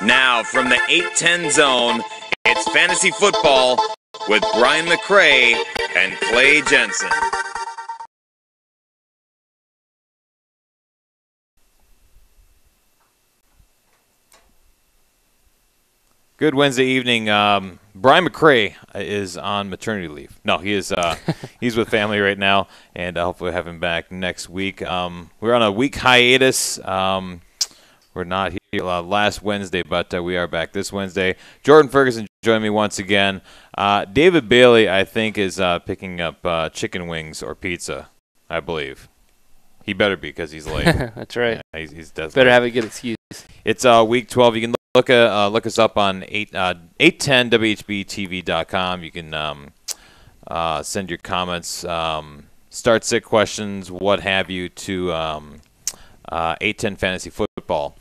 Now, from the 810 zone, it's fantasy football with Brian McCray and Clay Jensen. Good Wednesday evening. Brian McCray is on maternity leave. No, he is. He's with family right now, and hopefully we'll have him back next week. We're on a week hiatus. We're not here last Wednesday, but we are back this Wednesday. Jordan Ferguson joined me once again. David Bailey, I think, is picking up chicken wings or pizza, I believe. He better be because he's late. That's right. Yeah, he's definitely better have a good excuse. It's week 12. You can look us up on 810WHBTV.com. You can send your comments, start sick questions, what have you, to 810 Fantasy Football.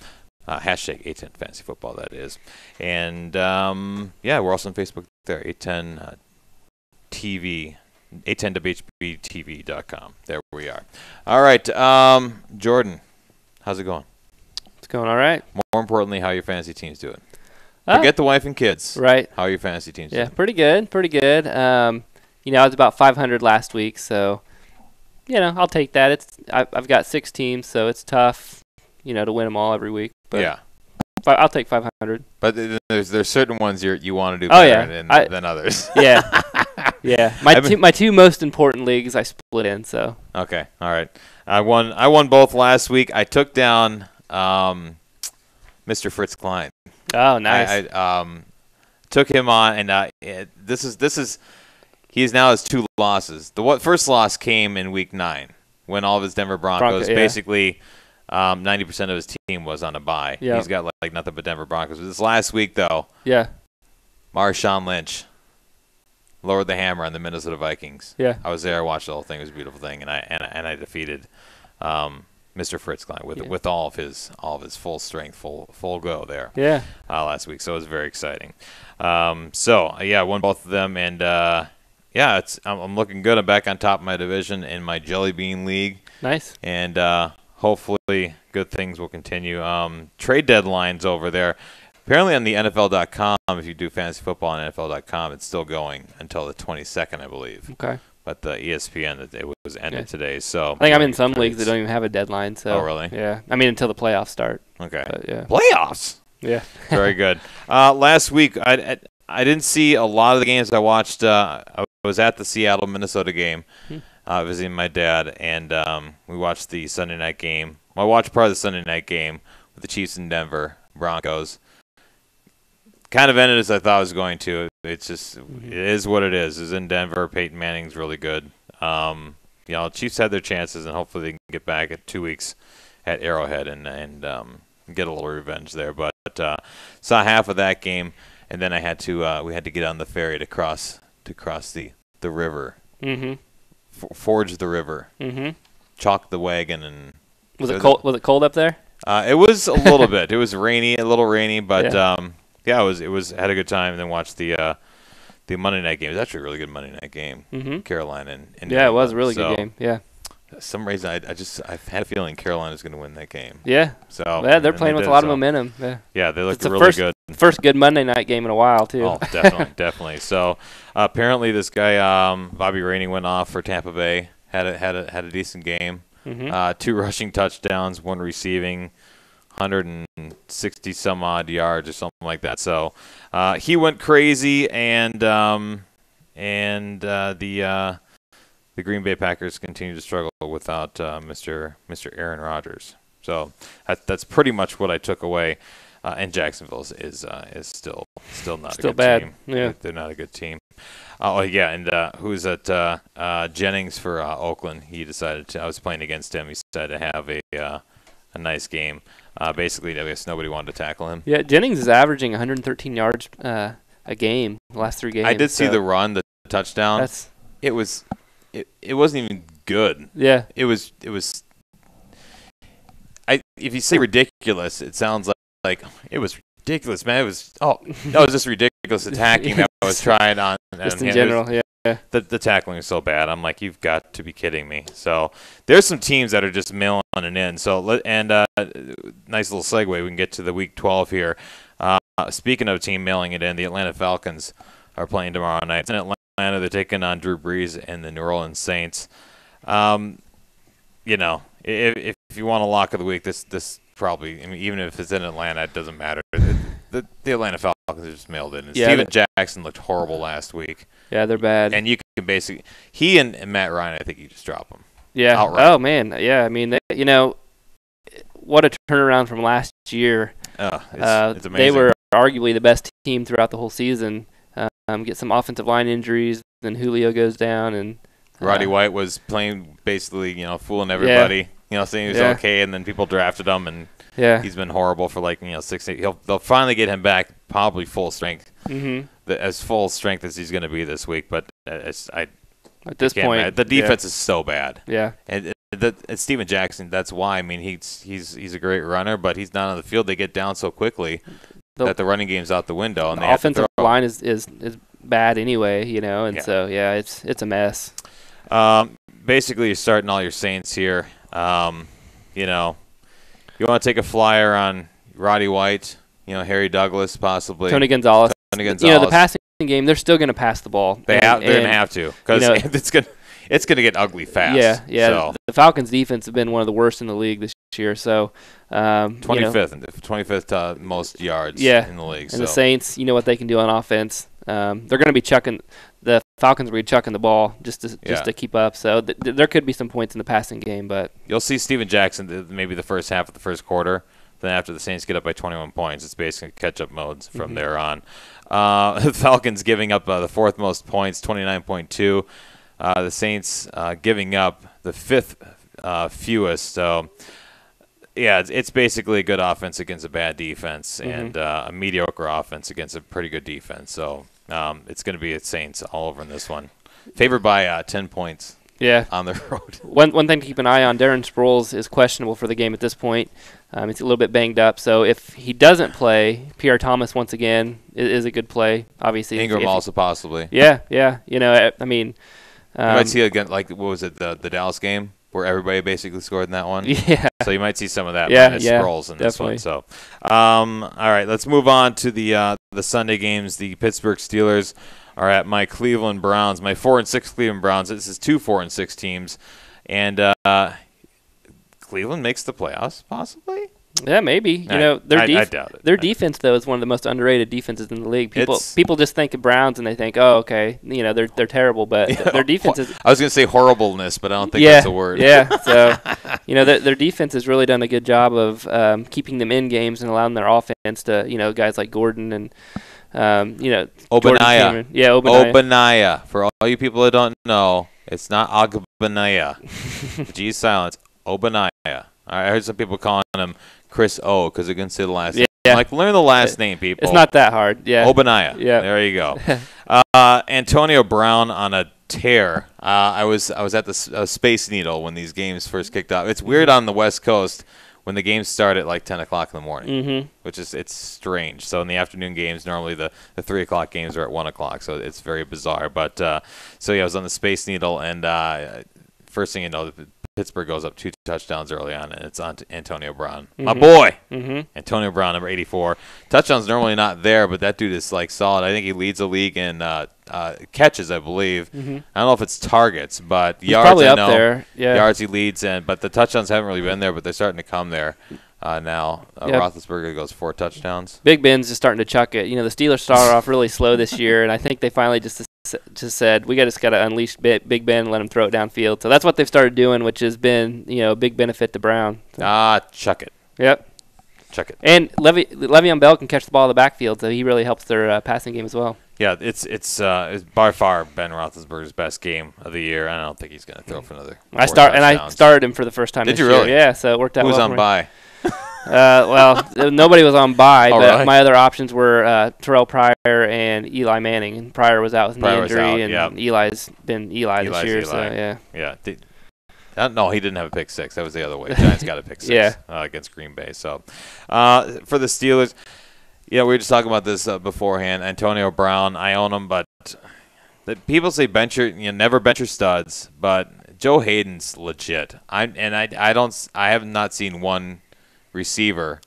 Hashtag 810 Fantasy Football, that is. And, yeah, we're also on Facebook there, 810 TV, 810WHBTV.com. There we are. All right, Jordan, how's it going? It's going all right. More importantly, how are your fantasy teams doing? Forget the wife and kids. Right. How are your fantasy teams doing? Yeah, pretty good. I was about 500 last week, so, I'll take that. I've got 6 teams, so it's tough, to win them all every week. But yeah. I'll take 500. But there's certain ones you want to do better than others. Yeah. Yeah. My two most important leagues I split in, so. Okay. All right. I won both last week. I took down Mr. Fritz Klein. Oh, nice. I took him on, and he now has 2 losses. The first loss came in week 9 when all of his Denver Broncos basically 90% of his team was on a bye. Yep. He's got like nothing but Denver Broncos. This last week, though, Marshawn Lynch lowered the hammer on the Minnesota Vikings. Yeah, I was there. I watched the whole thing. It was a beautiful thing, and I defeated Mr. Fritz Klein with all of his full strength, full go there. Yeah. Last week, so it was very exciting. I won both of them, and I'm looking good. I'm back on top of my division in my Jelly Bean League. Nice. And hopefully good things will continue. Trade deadlines over there. Apparently on the NFL.com, if you do fantasy football on NFL.com, it's still going until the 22nd, I believe. Okay. But the ESPN, it was ended today. So I think I'm in some leagues that don't even have a deadline. So. Oh, really? Yeah. I mean, until the playoffs start. Okay. But, yeah. Playoffs? Yeah. Very good. Last week, I didn't see a lot of the games I watched. I was at the Seattle-Minnesota game visiting my dad, and we watched the Sunday night game. I watched part of the Sunday night game with the Chiefs in Denver, Broncos. Kind of ended as I thought it was going to. It's just, it is what it is. It's in Denver. Peyton Manning's really good. Chiefs had their chances, and hopefully they can get back at 2 weeks at Arrowhead and get a little revenge there. But saw half of that game, and then we had to get on the ferry to cross the river. Mm-hmm. Forge the river. Mm-hmm. Chalk the wagon. And was it cold? Was it cold up there? It was a little bit. It was a little rainy, but yeah. It was had a good time, and then watched the Monday night game. It was actually a really good Monday night game. Mm-hmm. Carolina and it was a really good game. Yeah. For some reason I've had a feeling Carolina's going to win that game. Yeah. So they're playing with a lot of momentum. Yeah. Yeah, they look really good. First good Monday night game in a while too. Oh, definitely. So apparently this guy Bobby Rainey went off for Tampa Bay. Had a decent game. Mm-hmm. 2 rushing touchdowns, 1 receiving, 160 some odd yards or something like that. So he went crazy, and the Green Bay Packers continue to struggle without Mr. Aaron Rodgers. So that's pretty much what I took away. And Jacksonville is still not a good bad. team. Yeah, they're not a good team. Oh yeah, and who's at Jennings for Oakland? He decided to. I was playing against him. He decided to have a nice game. Basically, I guess nobody wanted to tackle him. Yeah, Jennings is averaging 113 yards a game the last 3 games. I did see the run, the touchdown. It wasn't even good. Yeah, it was. If you say ridiculous, it sounds like it was ridiculous, man. It was just ridiculous attacking that I was trying on. Just in general, yeah. The tackling is so bad. I'm like, you've got to be kidding me. So there's some teams that are just mailing it in. So nice little segue. We can get to the Week 12 here. speaking of team mailing it in, the Atlanta Falcons are playing tomorrow night. It's in Atlanta. They're taking on Drew Brees and the New Orleans Saints. You know, if you want a lock of the week, this probably, I mean, even if it's in Atlanta, it doesn't matter. The Atlanta Falcons just mailed it. And Steven Jackson looked horrible last week. Yeah, they're bad. And you can basically, he and Matt Ryan, I think you just drop them. Yeah. Outright. Oh, man. Yeah, I mean, what a turnaround from last year. It's amazing. They were arguably the best team throughout the whole season. Get some offensive line injuries, then Julio goes down, and Roddy White was playing basically, fooling everybody. Saying he was okay, and then people drafted him, and he's been horrible for 6 8. They'll finally get him back, probably full strength, as full strength as he's going to be this week. But at this point, the defense is so bad. Yeah, and Steven Jackson. That's why. I mean, he's a great runner, but he's not on the field. They get down so quickly that the running game's out the window, and the offensive line is bad anyway. So it's a mess. Basically, you're starting all your Saints here. You want to take a flyer on Roddy White, Harry Douglas, possibly Tony Gonzalez. The passing game, they're still going to pass the ball. They're going to have to, because it's going to get ugly fast. Yeah. So. The Falcons' defense have been one of the worst in the league this year. So 25th most yards in the league. And the Saints, what they can do on offense. They're going to be chucking. The Falcons will be chucking the ball just to keep up. So there could be some points in the passing game, but you'll see Steven Jackson maybe the first half of the first quarter. Then after the Saints get up by 21 points, it's basically catch-up modes from there on. The Falcons giving up the fourth most points, 29.2. The Saints giving up the fifth fewest. So, it's basically a good offense against a bad defense and a mediocre offense against a pretty good defense. So it's going to be Saints all over in this one. Favored by 10 points. Yeah, on the road. One thing to keep an eye on: Darren Sproles is questionable for the game at this point. He's a little bit banged up, so if he doesn't play, Pierre Thomas once again is a good play. Obviously, Ingram also possibly. Yeah. I mean, you might see again, what was it, the Dallas game where everybody basically scored in that one. Yeah. So you might see some of that minus Sproles in definitely. this one. So, all right, let's move on to the Sunday games. The Pittsburgh Steelers are at my Cleveland Browns, my 4-6 Cleveland Browns. This is 2 4-6 teams, and Cleveland makes the playoffs possibly. Yeah, maybe. I doubt it. Their defense though is one of the most underrated defenses in the league. People just think of Browns and they think, oh, okay, they're terrible, but their defense is. I was going to say horribleness, but I don't think that's a word. Yeah, so their defense has really done a good job of keeping them in games and allowing their offense to guys like Gordon and. Obanaya. Yeah, Obanaya. Obanaya. For all you people that don't know, it's not Agbanaya. G silence. Obanaya. I heard some people calling him Chris O because they couldn't say the last name. I'm like, learn the last name, people. It's not that hard. Yeah. Obanaya. Yeah. There you go. Antonio Brown on a tear. I was at the Space Needle when these games first kicked off. It's weird on the West Coast when the games start at 10 o'clock in the morning, which is it's strange. So in the afternoon games, normally the 3 o'clock games are at 1 o'clock, so it's very bizarre. But I was on the Space Needle, and first thing you know, Pittsburgh goes up 2 touchdowns early on, and it's on to Antonio Brown. My boy! Antonio Brown, number 84. Touchdowns normally not there, but that dude is solid. I think he leads the league in catches, I believe. I don't know if it's targets, but he's yards probably I up know. there. Yeah. Yards he leads in, but the touchdowns haven't really been there, but they're starting to come there now. Roethlisberger goes 4 touchdowns. Big Ben's just starting to chuck it. The Steelers started off really slow this year, and I think they finally just said we just got to unleash Big Ben and let him throw it downfield. So that's what they've started doing, which has been a big benefit to Brown. So. Chuck it. Yep. Chuck it. And Le'Veon Bell can catch the ball in the backfield, so he really helps their passing game as well. Yeah, it's by far Ben Roethlisberger's best game of the year. I don't think he's going to throw for another. I started him for the first time. Did this you year. really? Yeah, so it worked out. Who was well on bye? Nobody was on bye, but right. my other options were Terrell Pryor and Eli Manning. And Pryor was out with knee injury, and Eli's been Eli this year. So yeah. No, he didn't have a pick six. That was the other way. Giants got a pick six against Green Bay. So for the Steelers, we were just talking about this beforehand. Antonio Brown, I own him, but people say never bench your studs, but Joe Hayden's legit. I have not seen one receiver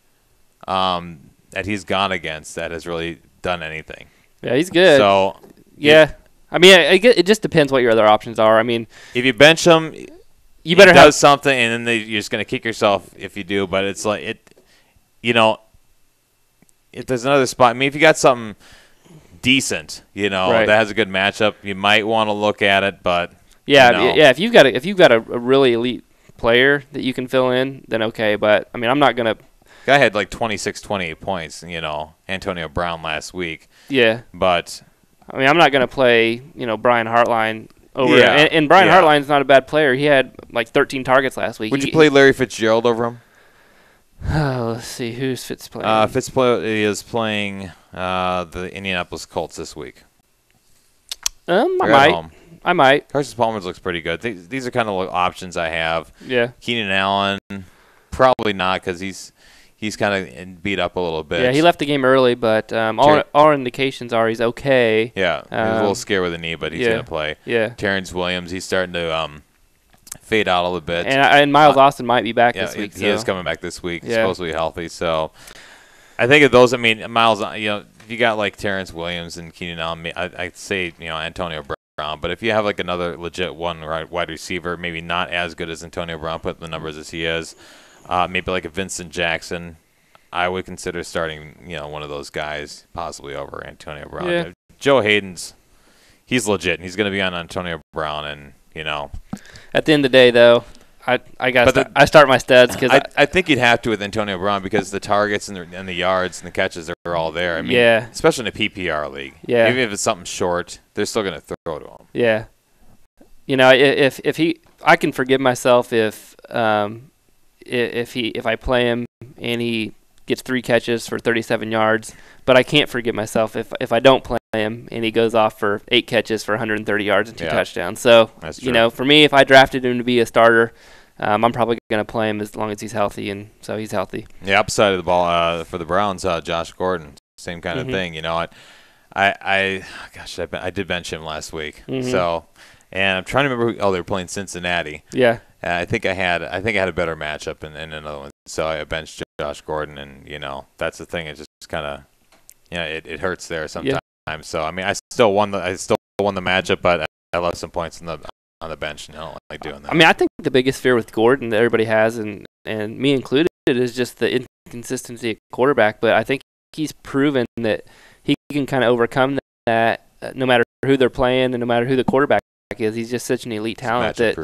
that he's gone against that has really done anything. Yeah, he's good. So yeah, I mean, it just depends what your other options are. I mean, if you bench him, you better does something, and then you're just going to kick yourself if you do. But it's like if there's another spot. I mean, if you got something decent, Right. that has a good matchup, you might want to look at it. But yeah. If you've got a really elite player that you can fill in, then okay. But I mean, I'm not gonna. Guy had like 26, 28 points. Antonio Brown last week. Yeah. But I mean, I'm not gonna play Brian Hartline over. Yeah. And Brian Hartline's not a bad player. He had like 13 targets last week. Would you play Larry Fitzgerald over him? Let's see, who's Fitz playing? Fitzgerald is playing the Indianapolis Colts this week. I might. Carson Palmer looks pretty good. These are kind of options I have. Yeah. Keenan Allen, probably not because he's kind of beat up a little bit. Yeah, he left the game early, but all indications are he's okay. Yeah, he was a little scared with the knee, but he's going to play. Yeah. Terrence Williams, he's starting to fade out a little bit. And Miles Austin might be back this week. He is coming back this week. He's Yeah. supposed to be healthy. So I think of those, Miles, if you got like Terrence Williams and Keenan Allen, I'd say, Antonio Brown. But if you have like another legit wide receiver, maybe not as good as Antonio Brown, put the numbers as he is, maybe like a Vincent Jackson, I would consider starting, one of those guys possibly over Antonio Brown. Yeah. Joe Hayden's, he's legit. And he's going to be on Antonio Brown, and At the end of the day, though, I start my studs because I think you'd have to with Antonio Brown because the targets and the yards and the catches are all there. I mean, Yeah. especially in a PPR league. Yeah. Even if it's something short, they're still going to throw to him. Yeah. If he, I can forgive myself if I play him and he gets 3 catches for 37 yards, but I can't forgive myself if I don't play him and he goes off for 8 catches for 130 yards and 2 touchdowns. So, That's true. for me, if I drafted him to be a starter, I'm probably going to play him as long as he's healthy, and so he's healthy. The upside of the ball for the Browns, Josh Gordon, same kind of thing. I did bench him last week. So, and I'm trying to remember. They were playing Cincinnati. Yeah. I think I had a better matchup in another one. So I benched Josh Gordon, and that's the thing. It just kind of, it hurts there sometimes. Yeah. So I still won the matchup, but I left some points on the bench, and I don't like doing that. I mean, I think the biggest fear with Gordon that everybody has, and me included, is just the inconsistency of quarterback. But I think he's proven that he can kind of overcome that no matter who they're playing and no matter who the quarterback is. He's just such an elite talent that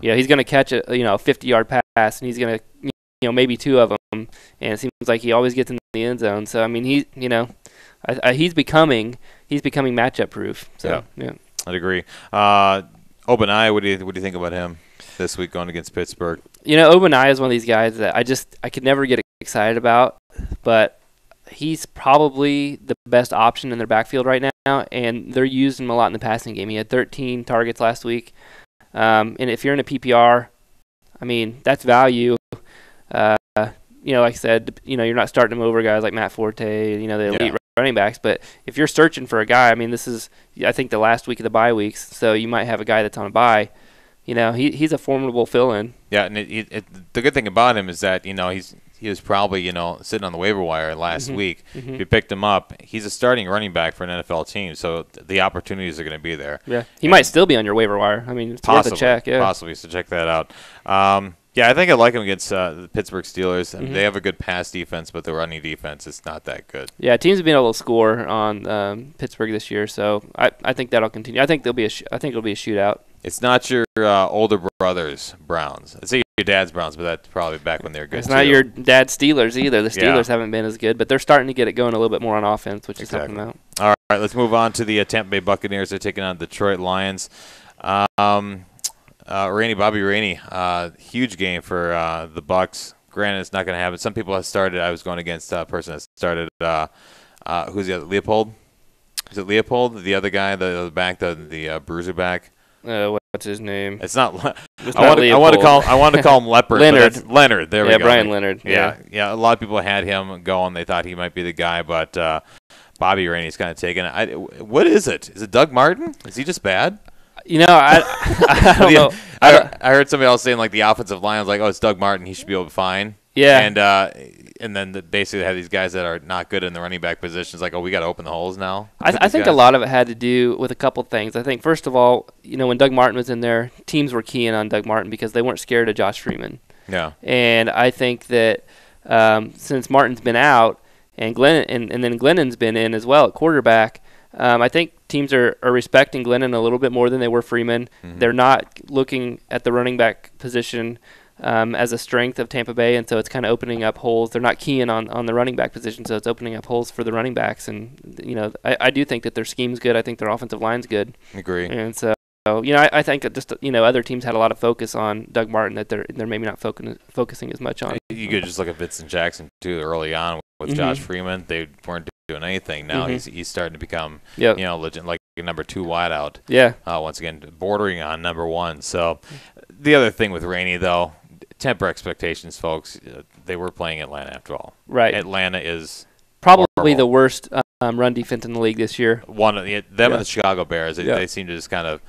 he's going to catch a 50-yard pass, and he's going to maybe 2 of them, and it seems like he always gets in the end zone. So I mean, he's becoming matchup proof. So yeah. I'd agree. Obanai, what do you think about him this week going against Pittsburgh? Obanai is one of these guys that I could never get excited about, but he's probably the best option in their backfield right now, and they're using him a lot in the passing game. He had 13 targets last week, and if you're in a PPR, I mean, that's value. Like I said, you're not starting him over guys like Matt Forte, the elite running backs. But if you're searching for a guy, I mean, this is, I think, the last week of the bye weeks, so you might have a guy that's on a bye. He's a formidable fill-in. Yeah, and the good thing about him is that he was probably sitting on the waiver wire last week. If you picked him up, he's a starting running back for an NFL team, so the opportunities are going to be there. Yeah, he might still be on your waiver wire. I mean, it's worth a check. Yeah, possibly. So check that out. I think I like him against the Pittsburgh Steelers. They have a good pass defense, but the running defense is not that good. Yeah, teams have been able to score on Pittsburgh this year, so I think that'll continue. I think it'll be a shootout. It's not your older brother's Browns. It's your dad's Browns, but that's probably back when they were good. It's not your dad's Steelers either. The Steelers haven't been as good, but they're starting to get it going a little bit more on offense, which is helping them out. All right, let's move on to the Tampa Bay Buccaneers. They're taking on the Detroit Lions. Bobby Rainey, huge game for the Bucs. Granted, it's not going to happen. Some people have started. I was going against a person that started. Who's the other? Leopold? Is it Leopold? The other guy, the back, the bruiser back. What's his name? It's not. I want to call him Leopard. Leonard. Leonard. There we go. Brian Leonard. Yeah. A lot of people had him going. They thought he might be the guy, but Bobby Rainey's kind of taken it. What is it? Is it Doug Martin? Is he just bad? I don't know. I heard somebody else saying like the offensive line was like, oh, it's Doug Martin. He should be fine. Yeah. And then basically they have these guys that are not good in the running back positions. Like, oh, we got to open the holes now. I think a lot of it had to do with a couple things. I think, first of all, when Doug Martin was in there, teams were keying on Doug Martin because they weren't scared of Josh Freeman. Yeah. And I think that since Martin's been out and then Glennon's been in as well at quarterback, I think teams are respecting Glennon a little bit more than they were Freeman. Mm-hmm. They're not looking at the running back position as a strength of Tampa Bay, and so it's kind of opening up holes. They're not keying on the running back position, so it's opening up holes for the running backs. And, I do think that their scheme's good. I think their offensive line's good. Agree. And so, I think that just, other teams had a lot of focus on Doug Martin that they're maybe not focusing as much on. You could just look at Vincent Jackson, too, early on with mm-hmm. Josh Freeman. They weren't doing anything. Now mm-hmm. he's starting to become, legit, like a number 2 wideout. Yeah. Once again, bordering on number 1. So the other thing with Rainey, though, temper expectations, folks. They were playing Atlanta after all. Right. Atlanta is probably horrible. The worst run defense in the league this year. One of them and the Chicago Bears. They seem to just kind of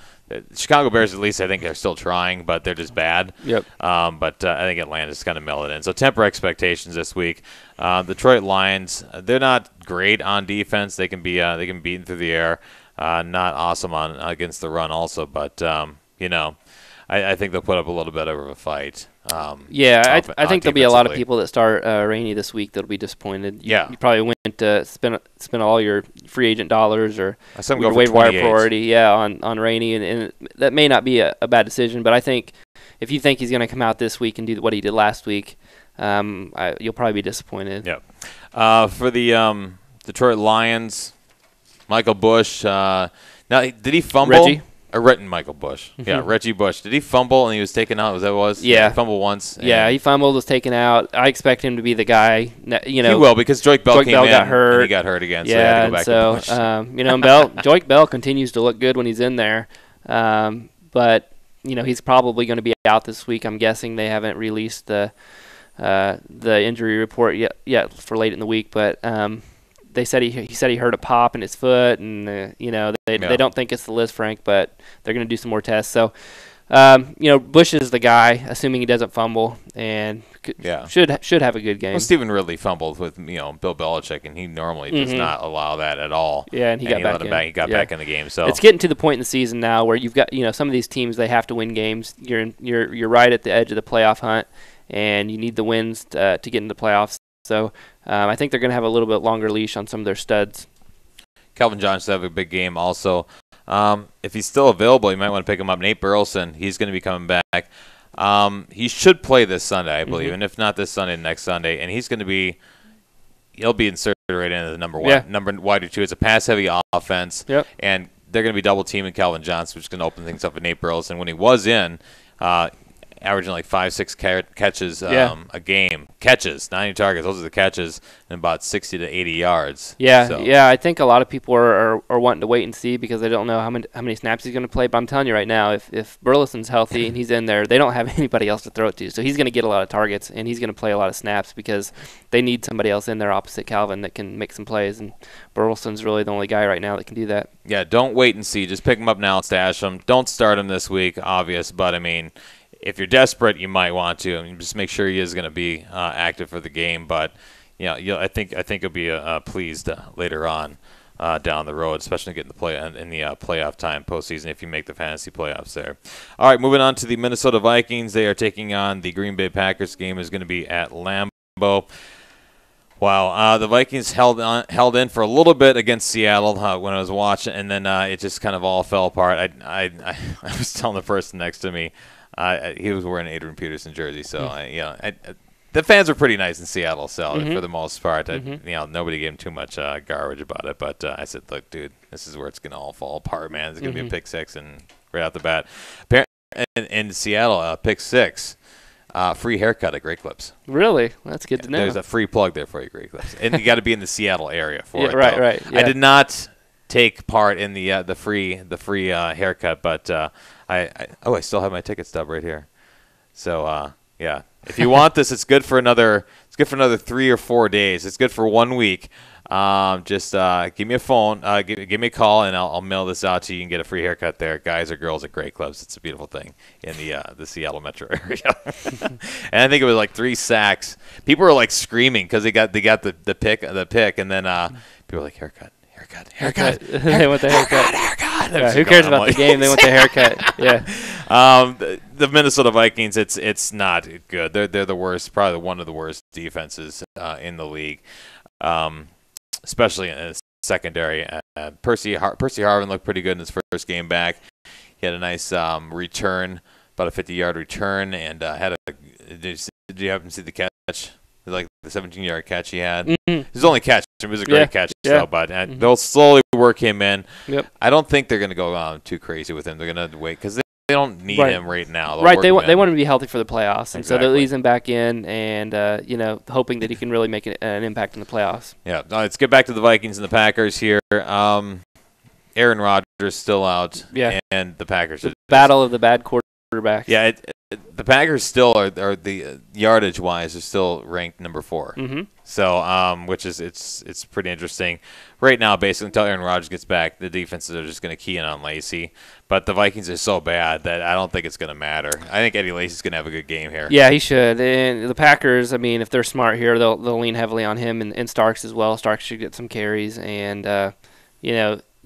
Chicago Bears, at least I think they're still trying, but they're just bad. Yep. But I think Atlanta's kind of melted in. So temper expectations this week. Detroit Lions, they're not great on defense. They can be beaten through the air. Not awesome against the run also, but I think they'll put up a little bit of a fight. I think there'll be a lot of people that start Rainey this week that'll be disappointed. You probably went to spend all your free agent dollars or your waiver wire priority on Rainey, and that may not be a bad decision. But I think if you think he's going to come out this week and do what he did last week, you'll probably be disappointed. Yeah. For the Detroit Lions, Michael Bush. Now, did he fumble? Reggie? Michael Bush. Yeah, Reggie Bush. Did he fumble and he was taken out? Was that what it was? Yeah. He fumbled once. Yeah, he fumbled, was taken out. I expect him to be the guy. He will, because Joique Bell came in got hurt. And he got hurt again. Yeah, so he had to go back to Bush. Joique Bell continues to look good when he's in there. But, he's probably going to be out this week. I'm guessing they haven't released the injury report yet for late in the week. But they said he said he hurt a pop in his foot, and they don't think it's the Lisfranc, but they're going to do some more tests. So, Bush is the guy, assuming he doesn't fumble, and should have a good game. Well, Stephen Ridley fumbled with Bill Belichick, and he normally does not allow that at all. Yeah, and he got back in. He got back in the game. So it's getting to the point in the season now where you've got some of these teams, they have to win games. You're right at the edge of the playoff hunt, and you need the wins to get into the playoffs. So I think they're going to have a little bit longer leash on some of their studs. Calvin Johnson have a big game also. If he's still available, you might want to pick him up. Nate Burleson, he's going to be coming back. He should play this Sunday, I believe, and if not this Sunday, next Sunday. And he'll be inserted right into the number one. Yeah. Number wide or two. It's a pass-heavy offense, and they're going to be double-teaming Calvin Johnson, which is going to open things up with Nate Burleson. When he was in, averaging like 5-6 catches a game. Catches, not any targets. Those are the catches, and about 60 to 80 yards. I think a lot of people are wanting to wait and see because they don't know how many snaps he's going to play. But I'm telling you right now, if Burleson's healthy and he's in there, they don't have anybody else to throw it to. So he's going to get a lot of targets, and he's going to play a lot of snaps because they need somebody else in there opposite Calvin that can make some plays. And Burleson's really the only guy right now that can do that. Yeah, don't wait and see. Just pick him up now and stash him. Don't start him this week, obvious, but I mean, if you're desperate, you might want to. I mean, just make sure he is going to be active for the game. But I think he'll be pleased later on down the road, especially getting in the playoff time postseason if you make the fantasy playoffs there. All right, moving on to the Minnesota Vikings. They are taking on the Green Bay Packers. Game is going to be at Lambeau. Wow, the Vikings held in for a little bit against Seattle when I was watching, and then it just kind of all fell apart. I was telling the person next to me. He was wearing an Adrian Peterson jersey, so the fans were pretty nice in Seattle. So for the most part, nobody gave him too much garbage about it. But I said, "Look, dude, this is where it's gonna all fall apart, man. It's gonna be a pick six, and right off the bat, in Seattle, pick six, free haircut at Great Clips. Really, that's good to know. There's a free plug there for you, Great Clips, and you got to be in the Seattle area for it. Right. Yeah. I did not take part in the free haircut, but I still have my ticket stub right here. So if you want this, it's good for another 3 or 4 days. It's good for 1 week. Just give me a phone, give me a call, and I'll mail this out to you. You can get a free haircut there, guys or girls at Great Clubs. It's a beautiful thing in the Seattle metro area. And I think it was like 3 sacks. People were like screaming because they got the pick, and then people were like haircut. They want the haircut. Haircut. Yeah, who cares about the game? They want the haircut. Yeah. The Minnesota Vikings, it's not good. They're the worst, probably one of the worst defenses in the league, especially in the secondary. Percy Harvin looked pretty good in his first game back. He had a nice return, about a 50-yard return, and had a. Did you happen to see the catch? Like the 17-yard catch he had. Mm-hmm. His only catch. It was a great catch, though, but they'll slowly work him in. Yep. I don't think they're going to go too crazy with him. They're going to wait because they don't need him right now. They want him to be healthy for the playoffs, and so they'll ease him back in, and hoping that he can really make an impact in the playoffs. Yeah. Let's get back to the Vikings and the Packers here. Aaron Rodgers still out. Yeah. And the Packers. The battle of the bad quarterbacks. Yeah. The Packers still are the yardage wise are still ranked number 4. Mm-hmm. So which is it's pretty interesting right now. Basically, until Aaron Rodgers gets back, the defenses are just going to key in on Lacy. But the Vikings are so bad that I don't think it's going to matter. I think Eddie Lacy's going to have a good game here. Yeah, he should. And the Packers, I mean, if they're smart here, they'll lean heavily on him and Starks as well. Starks should get some carries, and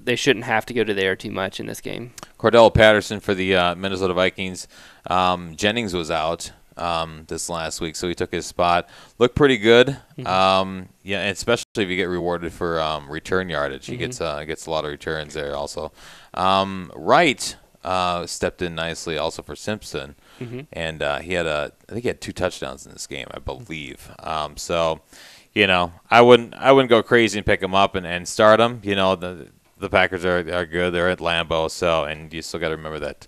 they shouldn't have to go to the air too much in this game. Cordell Patterson for the Minnesota Vikings. Jennings was out this last week, so he took his spot. Looked pretty good. And especially if you get rewarded for return yardage. He gets a lot of returns there also. Wright stepped in nicely also for Simpson. And I think he had 2 touchdowns in this game, I believe. So, I wouldn't go crazy and pick him up and start him. The Packers are good. They're at Lambeau, and you still got to remember that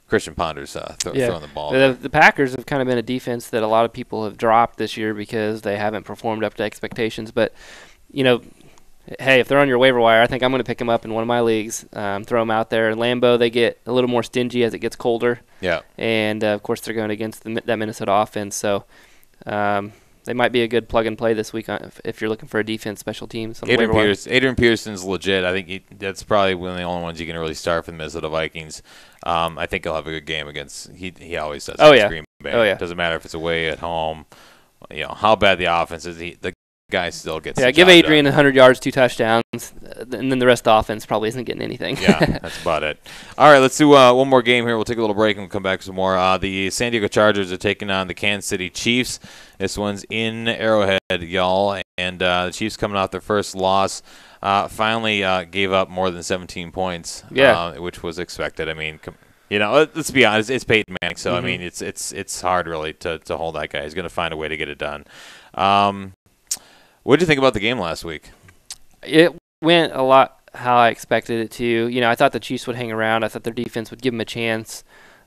Christian Ponder's throwing the ball. The Packers have kind of been a defense that a lot of people have dropped this year because they haven't performed up to expectations. But, hey, if they're on your waiver wire, I think I'm going to pick them up in one of my leagues, throw them out there. In Lambeau, they get a little more stingy as it gets colder. Yeah. And, of course, they're going against that Minnesota offense. So, they might be a good plug-and-play this week if you're looking for a defense special teams. Adrian Peterson's legit. I think that's probably one of the only ones you can really start for the Minnesota Vikings. I think he'll have a good game against – he always does against Green Bay. Oh, yeah. Doesn't matter if it's away, at home, how bad the offense is. The guy still gets the give job Adrian done. 100 yards, 2 touchdowns, and then the rest of the offense probably isn't getting anything. Yeah, that's about it. All right, let's do one more game here. We'll take a little break and we'll come back with some more. The San Diego Chargers are taking on the Kansas City Chiefs. This one's in Arrowhead, y'all, and the Chiefs coming off their first loss. Finally gave up more than 17 points, which was expected. I mean, let's be honest, it's Peyton Manning, so I mean, it's hard really to hold that guy. He's going to find a way to get it done. What did you think about the game last week? It went a lot how I expected it to. I thought the Chiefs would hang around. I thought their defense would give them a chance.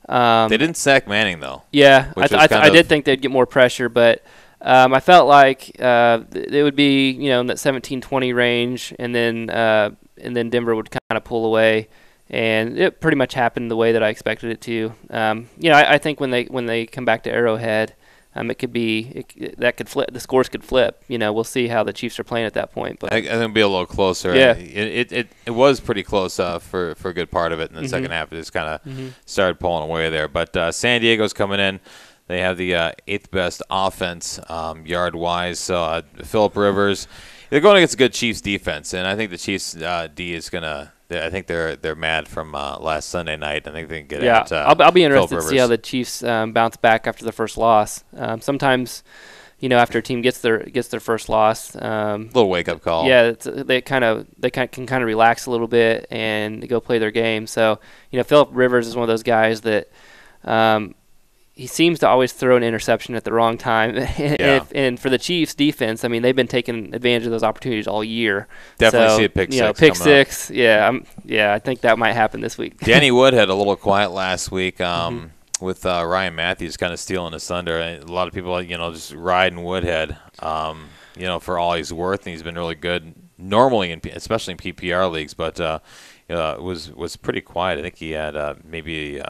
They didn't sack Manning, though. Yeah, I did think they'd get more pressure, but I felt like it would be in that 17-20 range, and then Denver would kind of pull away, and it pretty much happened the way that I expected it to. I think when they come back to Arrowhead, it could be that could flip. The scores could flip. We'll see how the Chiefs are playing at that point. But I think it'll be a little closer. Yeah. It was pretty close for a good part of it. In the second half, it just kind of started pulling away there. But San Diego's coming in. They have the 8th best offense yard-wise. So Phillip Rivers, they're going against a good Chiefs defense, and I think the Chiefs D is gonna. I think they're mad from last Sunday night. I think they can get at I'll be interested to see Rivers. how the Chiefs bounce back after the first loss. Sometimes, after a team gets their first loss, little wake up call. Yeah, they can kind of relax a little bit and go play their game. So Phillip Rivers is one of those guys that. He seems to always throw an interception at the wrong time. And for the Chiefs defense, I mean, they've been taking advantage of those opportunities all year. Definitely see a pick six. Pick six. Yeah, I think that might happen this week. Danny Wood had a little quiet last week with Ryan Matthews kind of stealing his thunder. A lot of people, just riding Woodhead, for all he's worth, and he's been really good normally, especially in PPR leagues, but was pretty quiet. I think he had maybe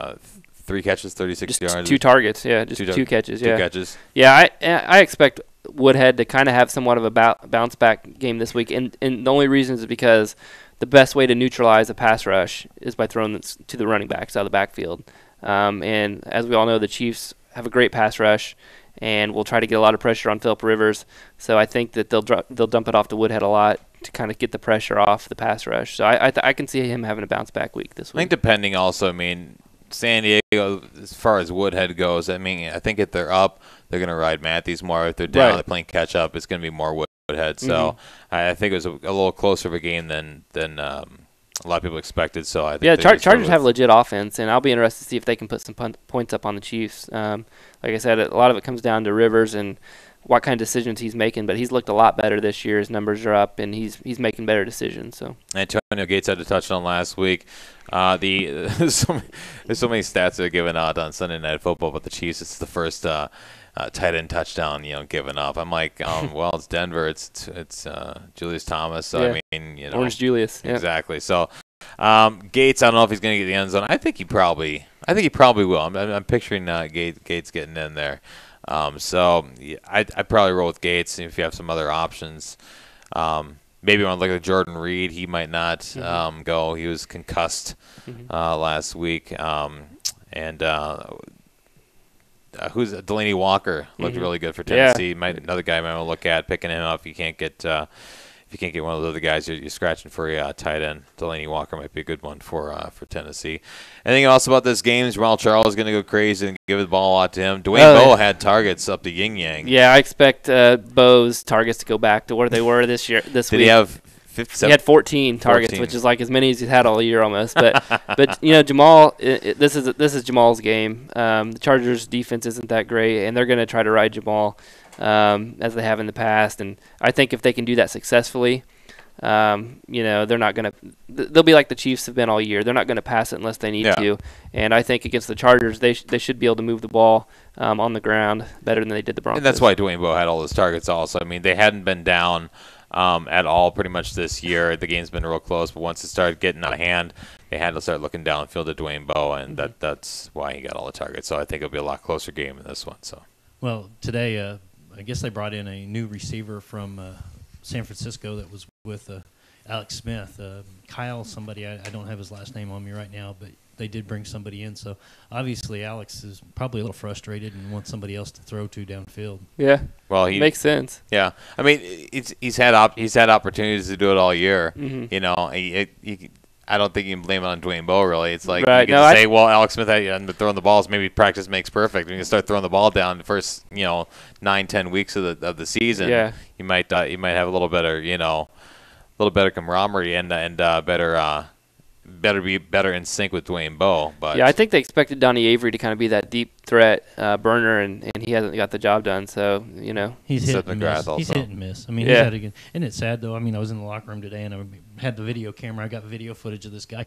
3 catches, 36 just yards. 2 targets, yeah, just 2 catches, yeah. 2 catches. Yeah, I expect Woodhead to kind of have somewhat of a bounce back game this week, and the only reason is because the best way to neutralize a pass rush is by throwing it to the running backs out of the backfield. And as we all know, the Chiefs have a great pass rush, and will try to get a lot of pressure on Phillip Rivers. So I think that they'll dump it off to Woodhead a lot to kind of get the pressure off the pass rush. So I can see him having a bounce back week this week. I think depending also, I mean, San Diego, as far as Woodhead goes, I mean, I think if they're up, they're going to ride Matthews more. If they're down, they're playing catch up. It's going to be more Woodhead. So I think it was a little closer of a game than a lot of people expected. So I think Chargers have legit offense, and I'll be interested to see if they can put some points up on the Chiefs. Like I said, a lot of it comes down to Rivers and what kind of decisions he's making, but he's looked a lot better this year. His numbers are up, and he's making better decisions. So Antonio Gates had a touchdown last week. There's so many stats that are given out on Sunday Night Football, but the Chiefs, it's the first tight end touchdown given up. I'm like, well, it's Denver, it's Julius Thomas. So yeah. I mean, Orange Julius. Yeah. Exactly. So Gates, I don't know if he's going to get the end zone. I think he probably will. I'm picturing Gates getting in there. So yeah, I'd probably roll with Gates if you have some other options. Maybe want to look at Jordan Reed. He might not go. He was concussed last week. Who's Delaney Walker looked really good for Tennessee. Yeah. Another guy I might want to look at picking him up if you can't get one of those other guys you're scratching for a tight end. Delaney Walker might be a good one for Tennessee. Anything else about this game? Jamal Charles is going to go crazy and give the ball a lot to him. Dwayne Bowe had targets up to yin yang. Yeah, I expect Bowe's targets to go back to where they were this week. Did he have 57? He had 14 targets, which is like as many as he's had all year almost. But Jamal, this is Jamal's game. The Chargers' defense isn't that great, and they're going to try to ride Jamal as they have in the past. And I think if they can do that successfully, they're not going to. They'll be like the Chiefs have been all year. They're not going to pass it unless they need to. And I think against the Chargers, they should be able to move the ball on the ground better than they did the Broncos. And that's why Dwayne Bowe had all those targets also. I mean, they hadn't been down at all pretty much this year. The game's been real close, but once it started getting out of hand, they had to start looking downfield at Dwayne Bowe, and that's why he got all the targets. So I think it'll be a lot closer game in this one. So, well, today I guess they brought in a new receiver from San Francisco that was with Alex Smith. Kyle somebody, I don't have his last name on me right now, but they did bring somebody in. So obviously Alex is probably a little frustrated and wants somebody else to throw to downfield. Yeah. Well, he makes sense. Yeah. I mean, he's had opportunities to do it all year. I don't think you can blame it on Dwayne Bowe, really. It's like you can say, well, Alex Smith had throwing the balls. Maybe practice makes perfect. When you start throwing the ball down the first 9-10 weeks of the season, you might have a little better camaraderie and better be better in sync with Dwayne Bowe. But yeah, I think they expected Donnie Avery to kind of be that deep threat burner, and he hasn't got the job done. So he's hit and miss. He's hit and miss. I mean, he's had a good. Isn't it sad though? I mean, I was in the locker room today and I had the video camera. I got video footage of this guy.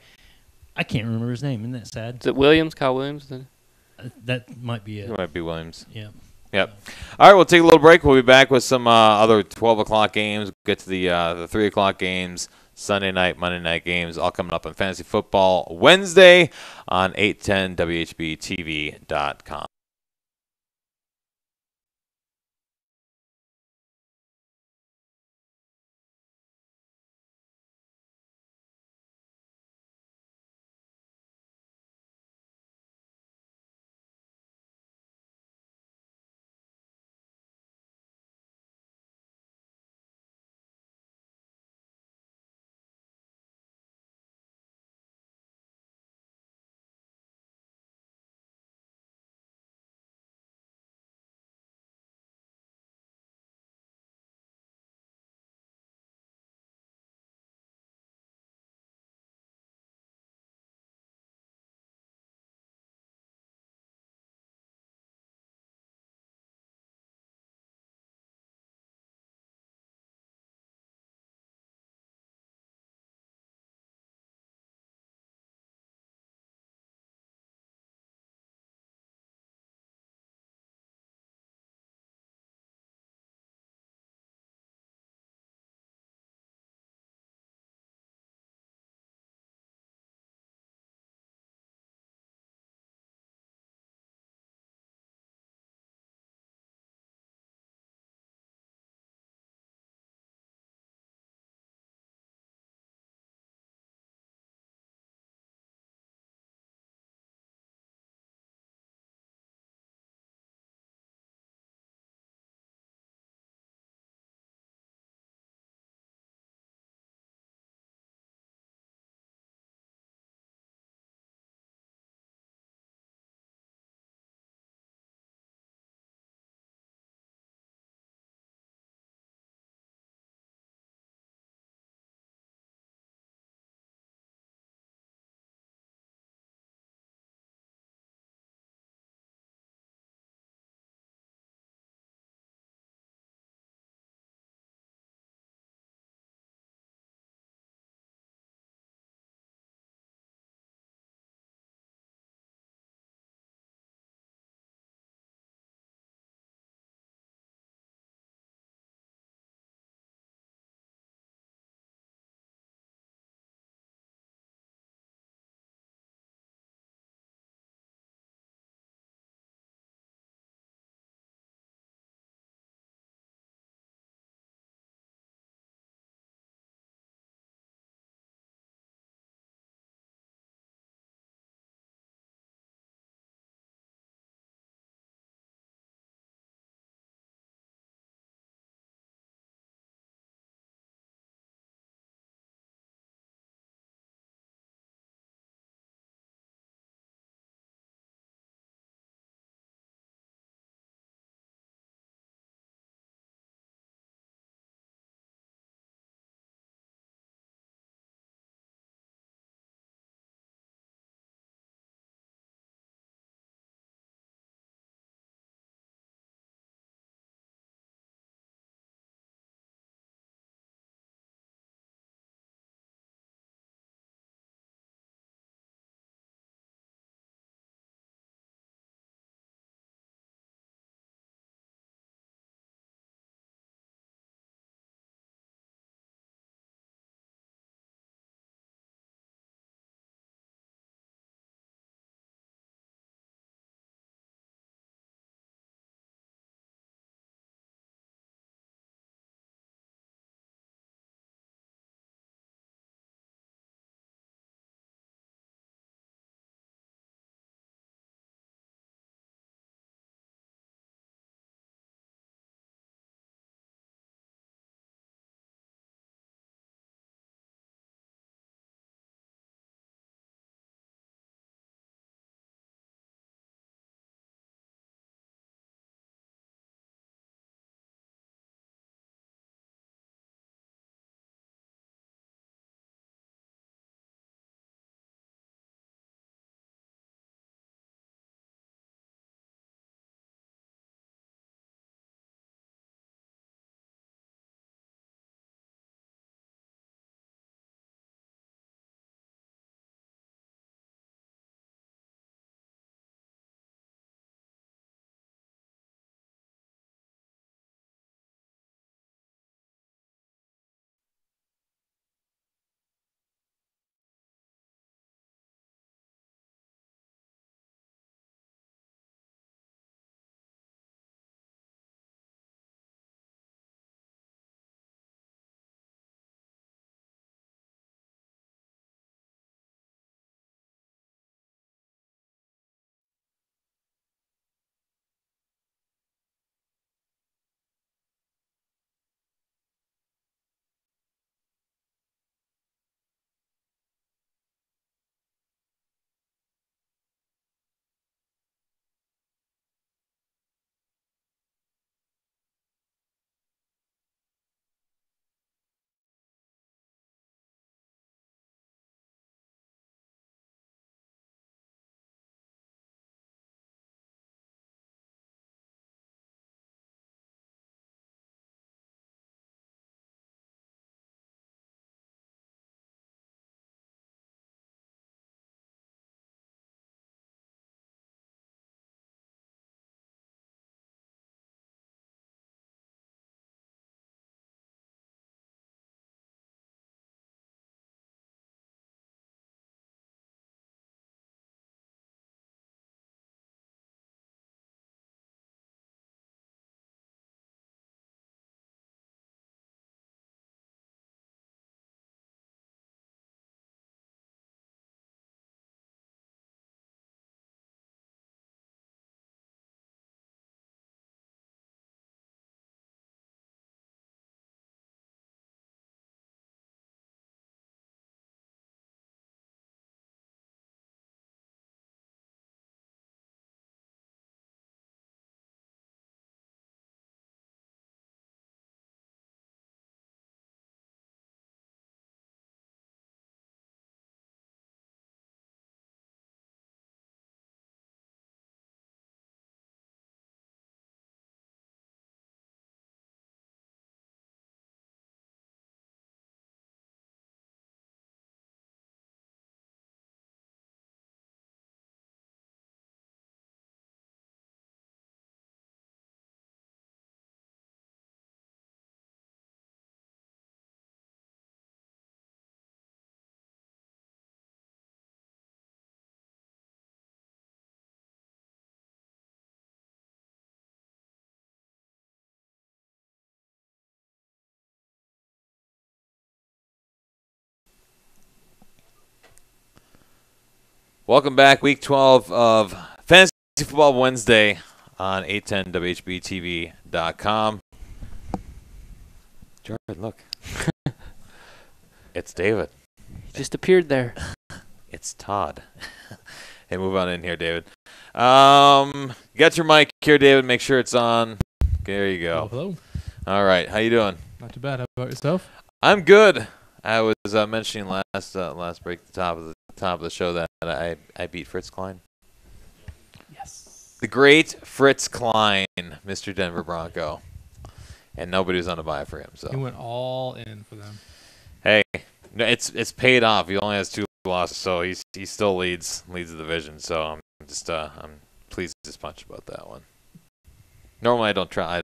I can't remember his name. Isn't that sad? Is it Williams? Kyle Williams? That might be it. It might be Williams. Yeah. Yep. All right, we'll take a little break. We'll be back with some other 12 o'clock games. We'll get to the 3 o'clock games. Sunday night, Monday night games, all coming up on Fantasy Football Wednesday on 810WHBTV.com. Welcome back, Week 12 of Fantasy Football Wednesday on 810WHBTV.com. Jordan, look. It's David. Just appeared there. It's Todd. Hey, move on in here, David. Got your mic here, David. Make sure it's on. There you go. Hello. All right. How you doing? Not too bad. How about yourself? I'm good. I was mentioning last break, the top of the show, that I beat Fritz Klein. Yes. The great Fritz Klein, Mr. Denver Bronco, and nobody was on a bye for him. So He went all in for them. hey, no, it's paid off. He only has 2 losses, so he still leads the division. So I'm pleased as punch about that one. Normally I don't talk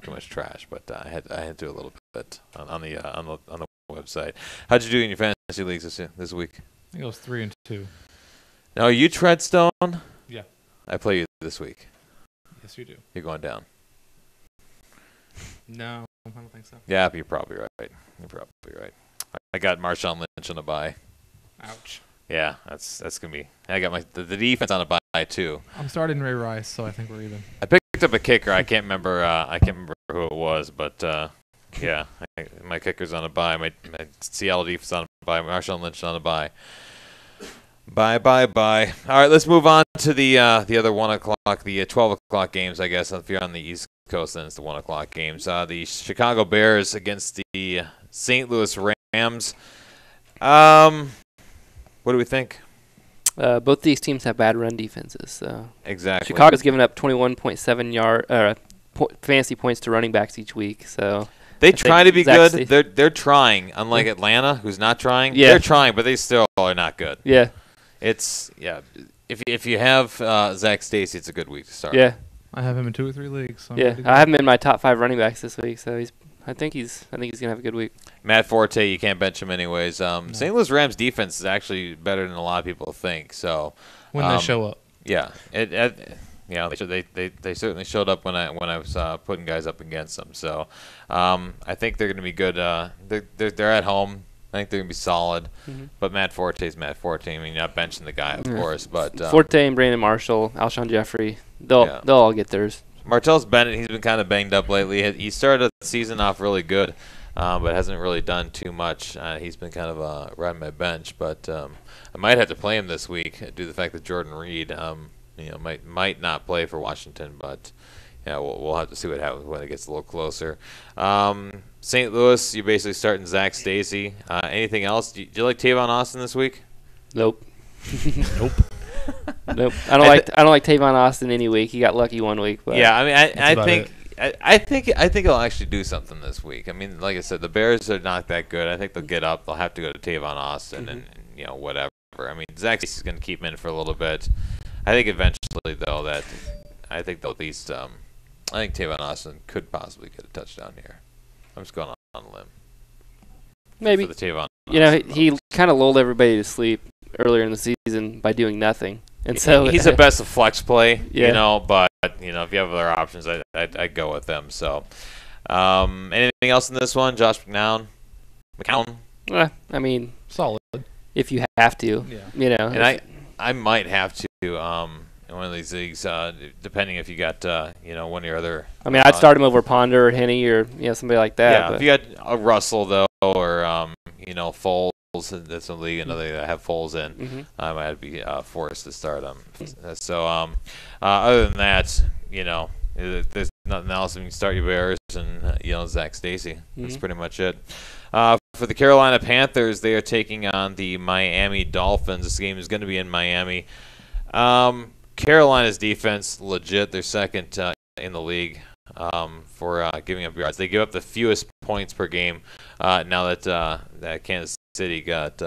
too much trash, but I had to do a little bit on the website. How'd you do in your fantasy leagues this week? I think it was 3-2. Now, are you Treadstone? Yeah. I play you this week. Yes, you do. You're going down. No, I don't think so. Yeah, you're probably right. I got Marshawn Lynch on a bye. Ouch. Yeah, that's gonna be. I got the defense on a bye too. I'm starting Ray Rice, so I think we're even. I picked up a kicker. I can't remember who it was, but yeah, my kicker's on a bye. My Seattle defense on a bye. Marshawn Lynch on a bye. Bye. All right, let's move on to the other 1 o'clock, the 12 o'clock games. I guess if you're on the East Coast, then it's the 1 o'clock games. The Chicago Bears against the St. Louis Rams. What do we think? Both these teams have bad run defenses. So Exactly. Chicago's given up 21.7 fantasy points to running backs each week. So They try to be Zach good. They're trying. Unlike Atlanta, who's not trying. Yeah. They're trying, but they still are not good. yeah, It's If you have Zach Stacy, it's a good week to start. yeah, I have him in 2 or 3 leagues. So I'm yeah. ready to go. I have him in my top 5 running backs this week. So I think he's gonna have a good week. Matt Forte, you can't bench him anyways. St. Louis Rams defense is actually better than a lot of people think. So when they show up. yeah, they certainly showed up when I was putting guys up against them. So I think they're going to be good. They're at home. I think they're going to be solid. Mhm. But Matt Forte's Matt Forte. I mean, you're not benching the guy, of course. But Forte and Brandon Marshall, Alshon Jeffrey, they'll all get theirs. Martellus Bennett, he's been kind of banged up lately. He started the season off really good, but hasn't really done too much. He's been kind of riding my bench, but I might have to play him this week due to the fact that Jordan Reed, might not play for Washington. But yeah, we'll have to see what happens when it gets a little closer. St. Louis, you're basically starting Zach Stacy. Anything else? Do you like Tavon Austin this week? Nope. Nope. I don't like Tavon Austin any week. He got lucky one week. But Yeah, I mean, I about think. I think he'll actually do something this week. I mean, like I said, the Bears are not that good. I think they'll get up. They'll have to go to Tavon Austin and whatever. I mean, Zach is going to keep him in for a little bit. I think eventually, though, I think they'll at least. I think Tavon Austin could possibly get a touchdown here. I'm just going on a limb. maybe For the Tavon. he kind of lulled everybody to sleep earlier in the season by doing nothing, and so he's the best of flex play, Yeah. But if you have other options, I'd go with them. So, anything else in this one? Josh McCown. I mean, Solid. if you have to, Yeah. And I might have to in one of these leagues, depending if you got one of your other. I mean, I'd start him over Ponder or Henney or somebody like that. Yeah, but if you got a Russell though, or Foles, that's a league another that I have Foles in. I might be forced to start them. So other than that, there's nothing else. You can start your Bears and Zach Stacy. That's pretty much it. For the Carolina Panthers, they are taking on the Miami Dolphins. This game is going to be in Miami. Carolina's defense, legit. They're second in the league for giving up yards. They give up the fewest points per game now that Kansas City got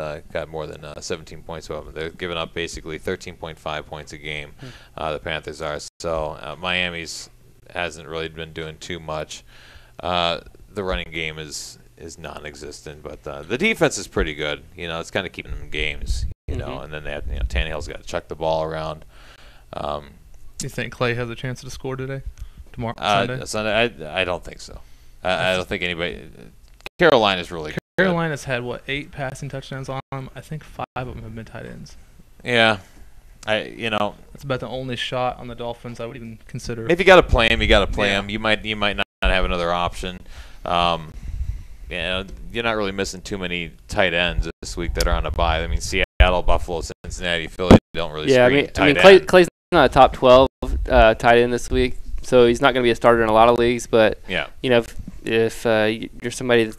more than 17 points above them. They're giving up basically 13.5 points a game, the Panthers are. So Miami's hasn't really been doing too much. The running game is non-existent, but the defense is pretty good. It's kind of keeping them in games, and then they have, Tannehill's got to chuck the ball around. You think Clay has a chance to score today? Tomorrow? Sunday? I don't think so. I don't think anybody. Carolina's really good. Carolina's had 8 passing touchdowns on them. I think 5 of them have been tight ends. Yeah. That's about the only shot on the Dolphins I would even consider. If you got to play him, you got to play Yeah. him. You might not have another option. You're not really missing too many tight ends this week that are on a bye. I mean, Seattle, Buffalo, Cincinnati, Philly don't really Yeah, scream I mean, tight end. Clay's not a top 12 tight end this week, so he's not going to be a starter in a lot of leagues. But Yeah. if you're somebody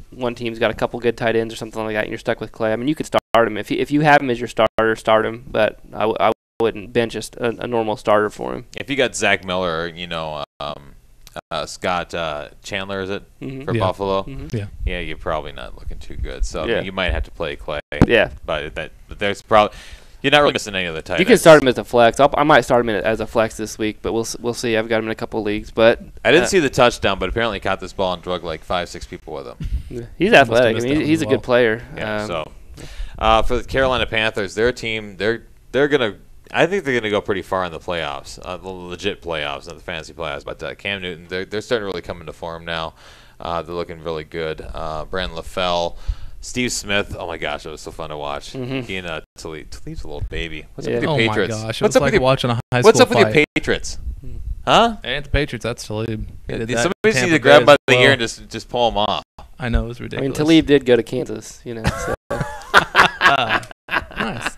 one team's got a couple good tight ends or something like that, and you're stuck with Clay, I mean, you could start him if you have him as your starter, start him. But I wouldn't bench a normal starter for him. If you got Zach Miller, Scott Chandler, is it, for Buffalo? Mm-hmm. Yeah. You're probably not looking too good. So I mean, Yeah. you might have to play Clay. Yeah. But there's probably you're not really missing any of the tight ends. You can start him as a flex. I might start him as a flex this week, but we'll see. I've got him in a couple of leagues, but I didn't see the touchdown, but apparently he caught this ball and drug like 5-6 people with him. he's athletic. I missed mean, that he's a one as good player. Yeah. For the Carolina Panthers, their team, they're gonna. I think they're gonna go pretty far in the playoffs, the legit playoffs, not the fantasy playoffs. But Cam Newton, they're starting to really come into form now. They're looking really good. Brandon LaFell. Steve Smith, oh my gosh, it was so fun to watch. Mhm. He and Talib's a little baby. What's up Yeah. with your Oh Patriots? my gosh, it What's was up like with your watching a high What's school up with fight. your Patriots? Huh? And the Patriots, that's Talib. He did that Somebody in needs Tampa to Bay grab him by as the well. ear and just pull him off. I know, it was I mean, ridiculous. Talib did go to Kansas, So. Nice.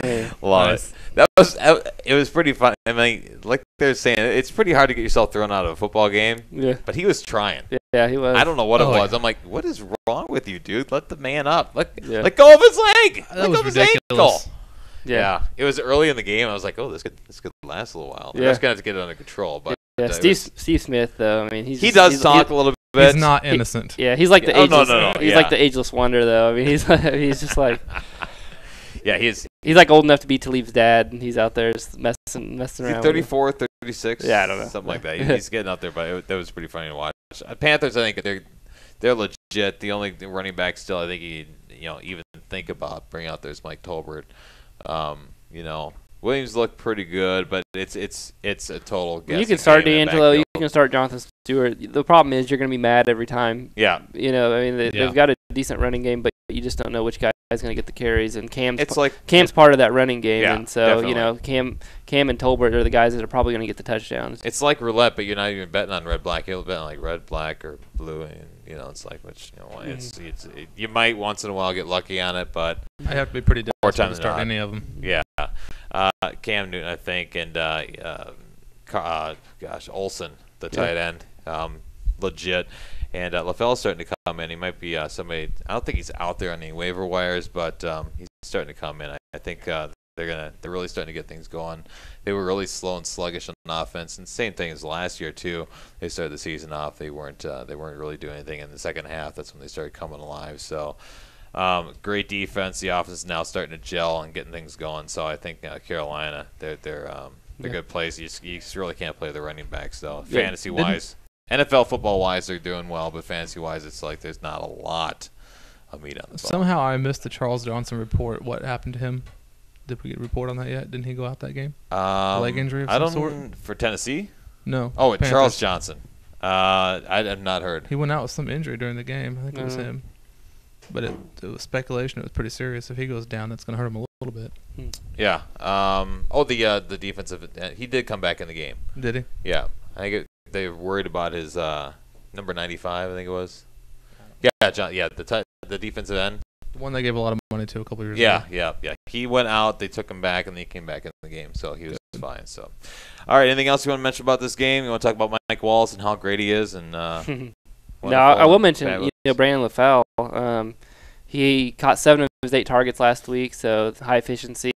Hey. Love Nice. it. It was pretty fun. I mean, like they're saying, it's pretty hard to get yourself thrown out of a football game, Yeah, but he was trying. yeah, he was. I don't know what it Oh, was. yeah. I'm like, what is wrong with you, dude? Let the man up. Let go of his leg. That Let was go of his ridiculous. ankle. Yeah, It was early in the game. I was like, oh, this could last a little while. Yeah. I was gonna have to get it under control, but yeah. it Steve Smith, though. I mean, he he's does talk a little bit. He's not innocent. Yeah, he's like the Oh, no, ageless. no, He's yeah. like the ageless wonder, though. I mean, he's just like Yeah, he's like old enough to be Talib's dad, and he's out there just messing is he around. 34, 36. Yeah, I don't know. Something like that. He's getting up there, but that was pretty funny to watch. Panthers, I think they're legit. The only running back still I think you even think about bringing out there is Mike Tolbert. Williams looked pretty good, but it's a total guess. You can start D'Angelo. You can start Jonathan Stewart. The problem is you're going to be mad every time. Yeah, I mean, they've got a decent running game, but you just don't know which guy is going to get the carries. And it's like Cam's part of that running game, Yeah, and so definitely. Cam and Tolbert are the guys that are probably going to get the touchdowns. it's like roulette, but you're not even betting on red black. You're betting on like red, black, or blue, and it's like which you might once in a while get lucky on it, but I have to be pretty More desperate times to than start not. any of them. yeah. Cam Newton, I think, and Olsen, the tight end, legit. And LaFell's starting to come in. He might be somebody. I don't think he's out there on any waiver wires, but he's starting to come in. I think they're really starting to get things going. They were really slow and sluggish on offense, and same thing as last year too. They started the season off. They weren't really doing anything in the second half. That's when they started coming alive. So. Great defense. The offense is now starting to gel and getting things going. So I think Carolina, they're good place. You just really can't play the running backs though. Yeah. Fantasy wise, NFL football wise, they're doing well, but fantasy wise, it's like there's not a lot of meat on the bone. Somehow I missed the Charles Johnson report. What happened to him? Did we get a report on that yet? Didn't he go out that game? Leg injury of I some don't sort? for Tennessee. No. Oh, Panthers. Charles Johnson. I have not heard. He went out with some injury during the game. I think it was him. But it was speculation. It was pretty serious. If he goes down, that's going to hurt him a little bit. Yeah. The defensive. He did come back in the game. Did he? Yeah. I think they were worried about his number 95. I think it was. Yeah, John. Yeah, the defensive end. The one they gave a lot of money to a couple years ago. Yeah. He went out. They took him back, and then he came back in the game, so he was fine. So, all right. Anything else you want to mention about this game? You want to talk about Mike Wallace and how great he is, and No, I will mention fabulous. Brandon LaFell. He caught 7 of his 8 targets last week, so high efficiency.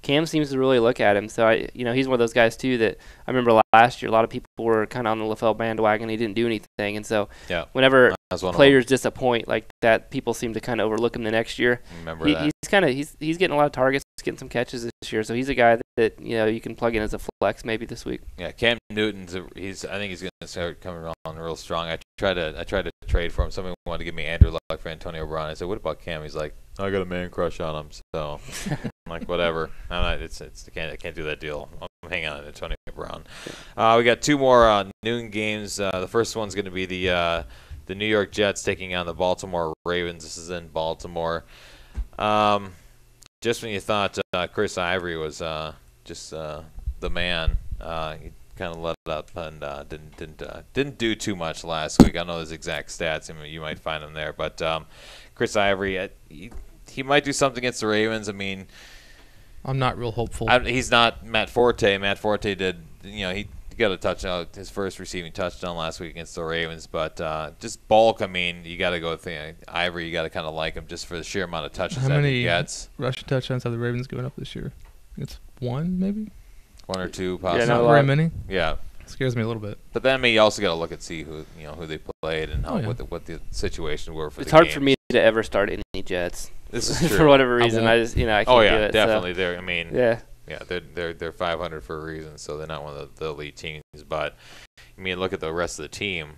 Cam seems to really look at him. So he's one of those guys too that I remember last year. A lot of people were kind of on the LaFell bandwagon. He didn't do anything, and so whenever That's one of players disappoint like that, people seem to kind of overlook him the next year. them. Remember that. He's getting a lot of targets, getting some catches this year. So he's a guy that you can plug in as a flex maybe this week. Yeah, Cam Newton's. I think he's going to start coming around real strong. I tried to trade for him. Somebody wanted to give me Andrew Luck for Antonio Brown. I said, what about Cam? He's like, I got a man crush on him. So I'm like, whatever. I can't do that deal. I'm hanging on to Antonio Brown. We got 2 more noon games. The first one's going to be the New York Jets taking on the Baltimore Ravens. This is in Baltimore. just when you thought Chris Ivory was just the man, he kind of let up and didn't do too much last week. I don't know his exact stats. I mean, you might find him there, but Chris Ivory, he might do something against the Ravens. I mean, I'm not real hopeful. He's not Matt Forte. Matt Forte did, he got a touchdown, his first receiving touchdown last week against the Ravens, but just bulk. I mean, you got to go with Ivory. You got to kind of like him just for the sheer amount of touches How that many he gets. rushing touchdowns have the Ravens given up this year? It's one, maybe. 1 or 2, Yeah, possibly. no, Not very many. Yeah. Scares me a little bit. But then, I mean, you also got to look and see who they played and Oh, yeah. what the situation were for It's the hard games. for me to ever start any Jets. This is true. For whatever I reason, won't. I just I can't Oh do yeah, it. definitely. So. They're. I mean, Yeah. yeah, they're 500 for a reason, so they're not one of the elite teams. But I mean, look at the rest of the team.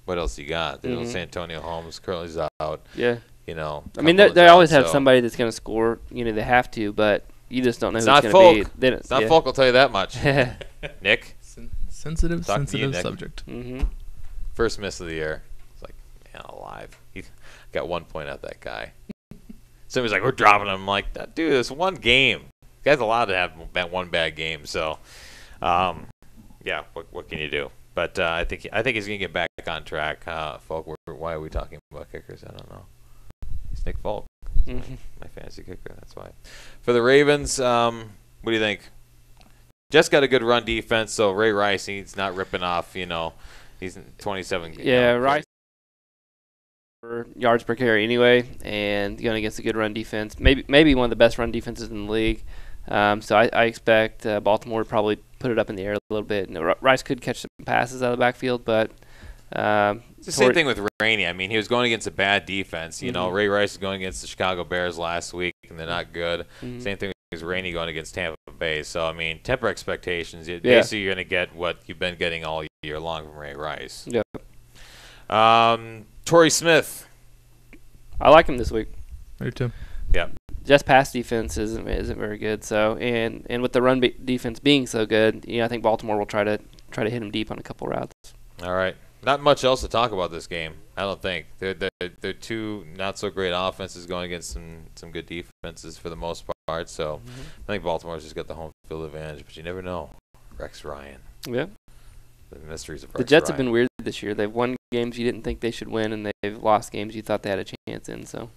What else you got? Mhm. Santonio Holmes currently is out. Yeah. I I mean, they always have somebody that's going to score. They have to, but you just don't know It's who not it's going to Folk. be. It's not Folk. I'll tell you that much. Nick, Sensitive Talk to you, Nick. subject. hmm first miss of the year. It's like, man, alive. He got 1 point out that guy. Somebody's like, we're dropping him. I'm like, dude, it's one game. The guy's allowed to have that one bad game. So, yeah, what can you do? But I think he's gonna get back on track. Folk, why are we talking about kickers? I don't know. It's Nick Folk, Mhm. my fantasy kicker. That's why. For the Ravens, what do you think? Jets got a good run defense, so Ray Rice, he's not ripping off. He's 27. Yeah, Rice for yards per carry anyway, and going against a good run defense. Maybe one of the best run defenses in the league. So I expect Baltimore to probably put it up in the air a little bit. Rice could catch some passes out of the backfield, but It's the same thing with Rainey. I mean, he was going against a bad defense. Mhm. Ray Rice was going against the Chicago Bears last week, and they're not good. Mhm. Same thing as Rainey going against Tampa Bay. So, I mean, temper expectations. Basically, you're going to get what you've been getting all year long from Ray Rice. Yeah. Torrey Smith. I like him this week. Me too. Just pass defense isn't very good. So and with the run defense being so good, I think Baltimore will try to hit him deep on a couple routes. All right. Not much else to talk about this game, I don't think. They're two not so great offenses going against some good defenses for the most part. So I think Baltimore's just got the home field advantage, but you never know. Rex Ryan. Yeah. The mysteries of Rex The Jets have Ryan. been weird this year. They've won games you didn't think they should win, and they've lost games you thought they had a chance in. So.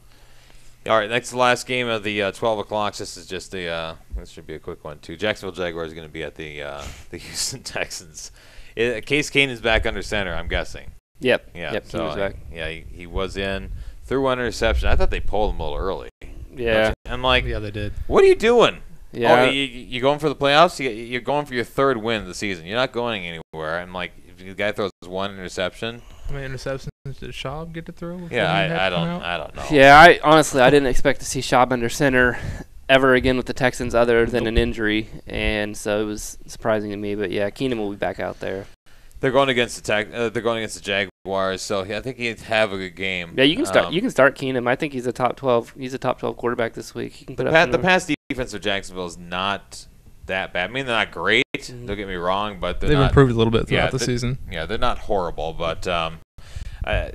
All right, next to the last game of the 12 o'clock. This is just this should be a quick one too. Jacksonville Jaguars are going to be at the Houston Texans. Case Keenum's back under center, I'm guessing. Yep. Yeah. Yep. So Keenum's back. yeah, he was in, threw one interception. I thought they pulled him a little early. Yeah. I'm like, Yeah, they did. what are you doing? Yeah. Oh, you going for the playoffs? You're going for your third win of the season. You're not going anywhere. I'm like, if the guy throws one interception. How many interceptions did Schaub get to throw? Yeah, I don't know. Yeah, I didn't expect to see Schaub under center ever again with the Texans other than an injury, and so it was surprising to me. But yeah, Keenum will be back out there. They're going against the Jaguars, so I think he'd have a good game. Yeah, you can start. You can start Keenum. I think he's a top 12. He's a top 12 quarterback this week. He can put up The pass defense of Jacksonville is not that bad. I mean, they're not great. Mhm. Don't get me wrong, but They've improved a little bit throughout the they- season. Yeah, they're not horrible, but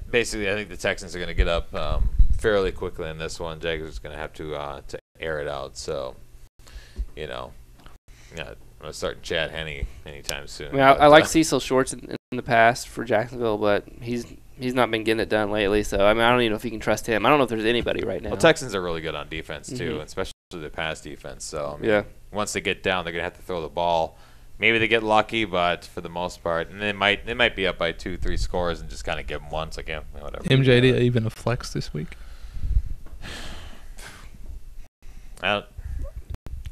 basically, I think the Texans are going to get up fairly quickly in this one. Jaguars are going to have to air it out. So, I'm going to start Chad Henne anytime soon. I mean, I like Cecil Shorts in the past for Jacksonville, but he's not been getting it done lately. So I mean, I don't even know if you can trust him. I don't know if there's anybody right now. Well, Texans are really good on defense too, Mhm. especially the pass defense. So I mean, Yeah. once they get down, they're going to have to throw the ball. Maybe they get lucky, but for the most part, and they might be up by 2-3 scores and just kind of give them one. It's like, yeah, whatever. MJD even a flex this week.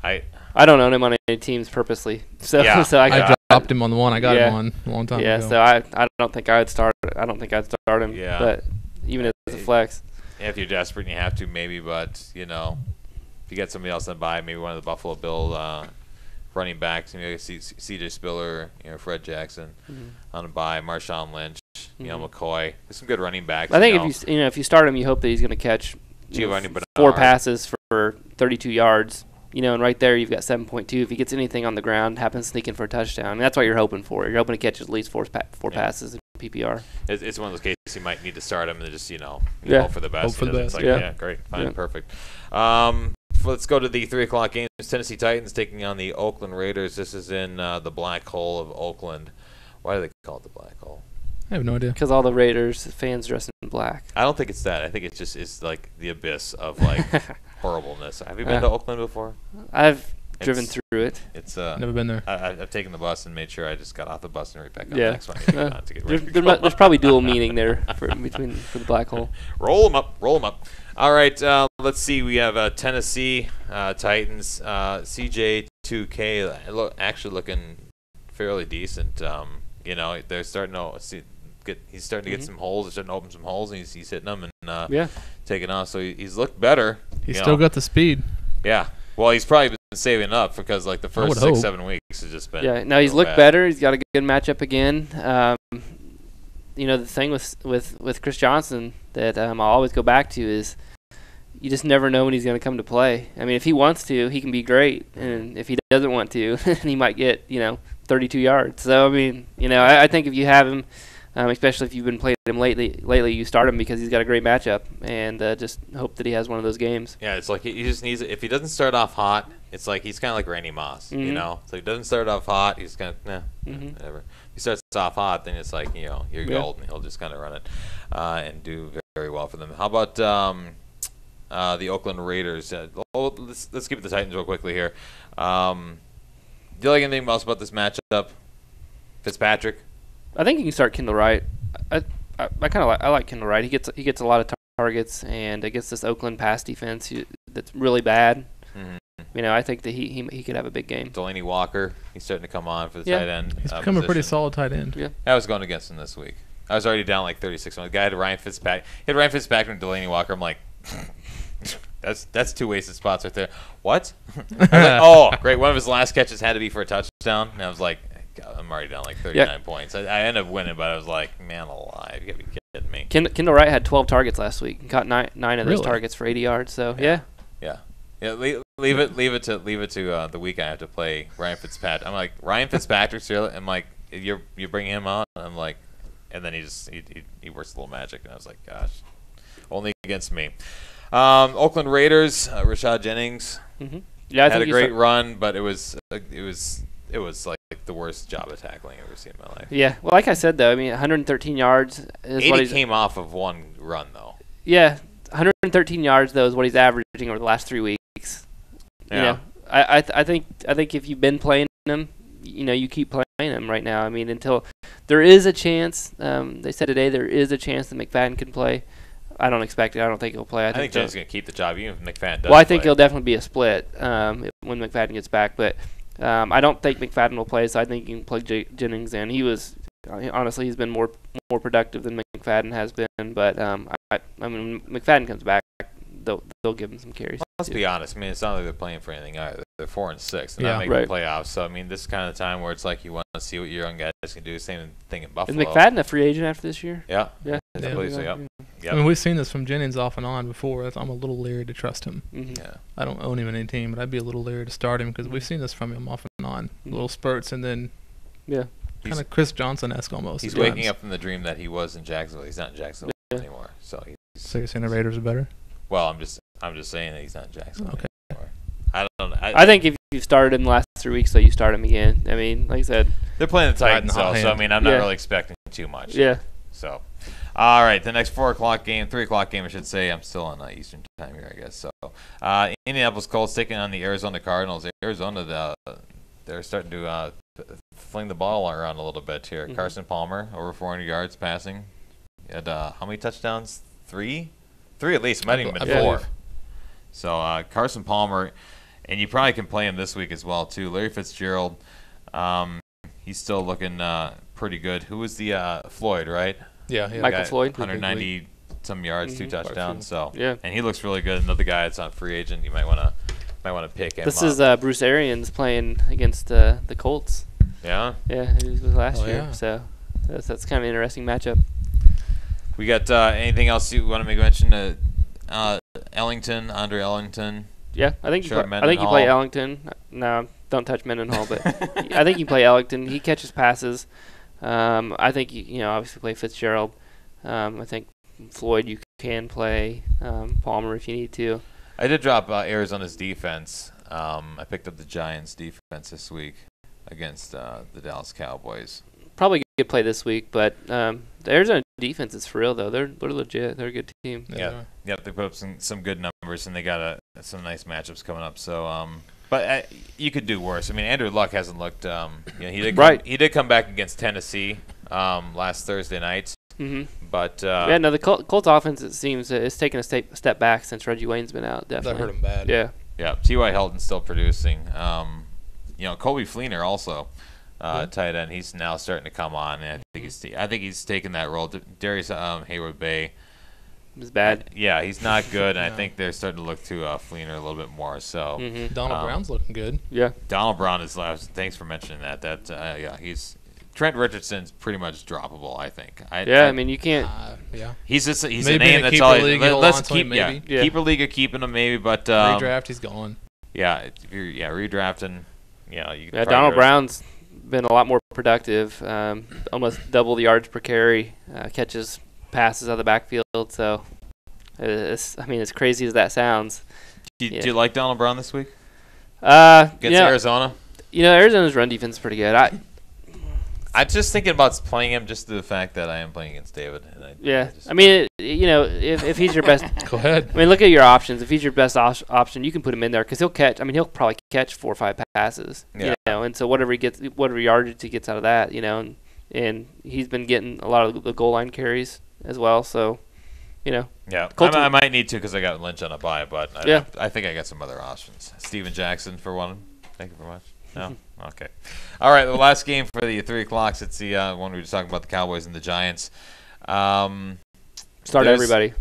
I don't own him on any teams purposely. So Yeah. so I dropped him on the one I got Yeah. him on a long time yeah. ago. So I don't think I'd start. I don't think I'd start him. Yeah. But even as a flex. If you're desperate and you have to, maybe, but if you get somebody else on by, maybe one of the Buffalo Bill running backs, C.J. Spiller, Fred Jackson on a bye, Marshawn Lynch, McCoy. There's some good running backs. I think if you start him, you hope that he's going to catch Giovanni Bernard. 4 passes for 32 yards. And right there you've got 7.2. If he gets anything on the ground, happens to sneak in for a touchdown. I mean, that's what you're hoping for. You're hoping to catch at least four passes in PPR. It's one of those cases you might need to start him and just Yeah. hope for the best. Hope for the It's best. like, Yeah. great, fine, Yeah. perfect. let's go to the 3 o'clock games. Tennessee Titans taking on the Oakland Raiders. This is in the black hole of Oakland. Why do they call it the black hole? I have no idea. Because all the Raiders fans dress in black. I don't think it's that. I think it's just like the abyss of like horribleness. Have you been to Oakland before? I've driven through it. It's Never been there. I've taken the bus and made sure I just got off the bus and right back on Yeah. the next one. To get ready to go. There's probably dual meaning there for the black hole. Roll them up. Roll them up. All right. Let's see. We have Tennessee Titans. CJ2K actually looking fairly decent. They're starting to he's starting to get some holes. They're starting to open some holes, and he's hitting them and taking off. So he's looked better. He's still got the speed. Yeah. Well, he's probably been saving up because like the first 6-7 weeks has just been. Yeah. No, he's looked better. He's got a good matchup again. The thing with Chris Johnson that I'll always go back to is you just never know when he's going to come to play. I mean, if he wants to, he can be great, and if he doesn't want to, he might get 32 yards. So I mean, I think if you have him. Especially if you've been playing him lately, you start him because he's got a great matchup, and just hope that he has one of those games. Yeah, it's like he just needs. If he doesn't start off hot, it's like he's kind of like Randy Moss, So he doesn't start off hot, he's kind of whatever. If he starts off hot, then it's like you're gold, and he'll just kind of run it and do very, very well for them. How about the Oakland Raiders? Let's keep it the Titans real quickly here. Do you like anything else about this matchup? Fitzpatrick. I think you can start Kendall Wright. I like Kendall Wright. He gets a lot of targets, and against this Oakland pass defense that's really bad. Mm-hmm. I think that he could have a big game. Delaney Walker, he's starting to come on for the tight end. He's become a pretty solid tight end. Yeah, I was going against him this week. I was already down like 36. The guy had Ryan Fitzpatrick. He had Ryan Fitzpatrick and Delaney Walker. I'm like, that's 2 wasted spots right there. What? I was like, oh, great. One of his last catches had to be for a touchdown, and I was like, God, I'm already down like 39 points. I ended up winning, but I was like, man alive, you gotta be kidding me. Kendall Wright had 12 targets last week and caught nine of those targets for 80 yards. So yeah. Leave it to the week I have to play Ryan Fitzpatrick. I'm like, Ryan Fitzpatrick's here. I'm like, you bring him on. I'm like, and then he works a little magic, and I was like, gosh, only against me. Oakland Raiders, Rashad Jennings. Mm-hmm. Yeah, I had think a great run, but it was like the worst job of tackling I've ever seen in my life. Yeah, well, like I said though, I mean, 113 yards is what he came off of one run though. Yeah, 113 yards though is what he's averaging over the last 3 weeks. Yeah. I think if you've been playing him, you keep playing him right now. I mean, until there is a chance. They said today there is a chance that McFadden can play. I don't expect it. I don't think he'll play. I think Jennings is going to keep the job even if McFadden does. Well, I think it'll definitely be a split when McFadden gets back, but. I don't think McFadden will play, so I think you can plug Jennings in. He's been more productive than McFadden has been, but I mean, McFadden comes back, they'll give him some carries. Let's be honest. I mean, it's not like they're playing for anything either. They're 4-6. They're not making the playoffs. So I mean, this is kind of the time where it's like you want to see what your young guys can do. Same thing in Buffalo. Is McFadden a free agent after this year? Yeah. Yeah. I believe so. Yep. I mean, we've seen this from Jennings off and on before. I'm a little leery to trust him. Mm-hmm. Yeah. I don't own him in any team, but I'd be a little leery to start him because we've seen this from him off and on. Little spurts and then kind of Chris Johnson-esque almost. He's waking up from the dream that he was in Jacksonville. He's not in Jacksonville anymore. So you're saying the Raiders are better? Well, I'm just saying that he's not in Jacksonville anymore. I don't know. I think if you started him the last 3 weeks, so you start him again. I mean, like I said, they're playing the Titans, so I mean, I'm not really expecting too much. Yeah. So, all right, the next 3 o'clock game, I should say. I'm still on Eastern time here, I guess. So, Indianapolis Colts taking on the Arizona Cardinals. Arizona, they're starting to fling the ball around a little bit here. Mm-hmm. Carson Palmer, over 400 yards passing. He had how many touchdowns? 3? 3 at least. It might have even been 4. So, Carson Palmer, and you probably can play him this week as well, too. Larry Fitzgerald, he's still looking pretty good. Who was the Floyd, right? Yeah. Michael Floyd. 190 some yards, 2 touchdowns. So and he looks really good. Another guy that's on free agent. You might want to pick him. This is Bruce Arians playing against the Colts. Yeah. Yeah, it was last year. Yeah. So that's kind of an interesting matchup. We got anything else you want to make mention? Andre Ellington. Yeah, I think you play Ellington. No, don't touch Mendenhall, but I think you play Ellington. He catches passes. I think you obviously play Fitzgerald. I think Floyd you can play Palmer if you need to. I did drop Arizona's defense. I picked up the Giants' defense this week against the Dallas Cowboys. Probably good play this week, but the Arizona defense is for real though. They're legit. They're a good team. Yeah. Yep. They put up some good numbers, and they got some nice matchups coming up. So, but you could do worse. I mean, Andrew Luck hasn't looked. He did come back against Tennessee last Thursday night. Mm-hmm. But the Colts offense, it seems, is taking a step back since Reggie Wayne's been out. Definitely. That hurt him bad. Yeah. Yeah. T.Y. Hilton's still producing. Colby Fleener also. Tight end, he's now starting to come on, and I think he's taking that role. Darius Hayward-Bay is bad. He's not good, and I think they're starting to look to Fleener a little bit more. So Donald Brown's looking good. Yeah, Donald Brown is. Thanks for mentioning that. He's Trent Richardson's pretty much droppable. I think. I mean, you can't. He's a maybe name that's all. Let's keep maybe. Keeper league or keeping him maybe, but redraft he's gone. Yeah, if you're redrafting. You Donald Brown's been a lot more productive, almost double the yards per carry, catches passes out of the backfield. So, as crazy as that sounds. Do you like Donald Brown this week? Against Arizona? Arizona's run defense is pretty good. I'm just thinking about playing him just to the fact that I am playing against David. If he's your best, go ahead. Look at your options. If he's your best option, you can put him in there because he'll catch. He'll probably catch 4 or 5 passes. Yeah. And so whatever yardage he gets out of that, and he's been getting a lot of the goal line carries as well. So, Yeah, I might need to because I got Lynch on a bye, but I think I got some other options. Steven Jackson for one. Thank you very much. No? Okay. All right, the last game for the 3 o'clocks. It's the one we were talking about, the Cowboys and the Giants. Start everybody.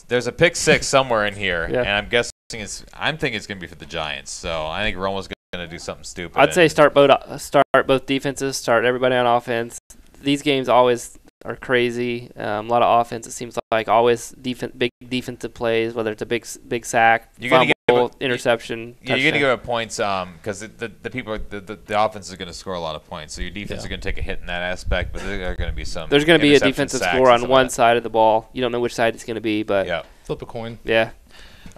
There's a pick 6 somewhere in here, yeah. and I'm thinking it's going to be for the Giants. So I think Romo's going to do something stupid. I'd say start both defenses, start everybody on offense. These games always are crazy. A lot of offense, it seems like, always big defensive plays, whether it's a big sack, fumble, interception. You're going to give up points because the offense is going to score a lot of points. So your defense is going to take a hit in that aspect, but there are going to be some. There's going to be a defensive score on one side of the ball. You don't know which side it's going to be, but flip a coin. Yeah.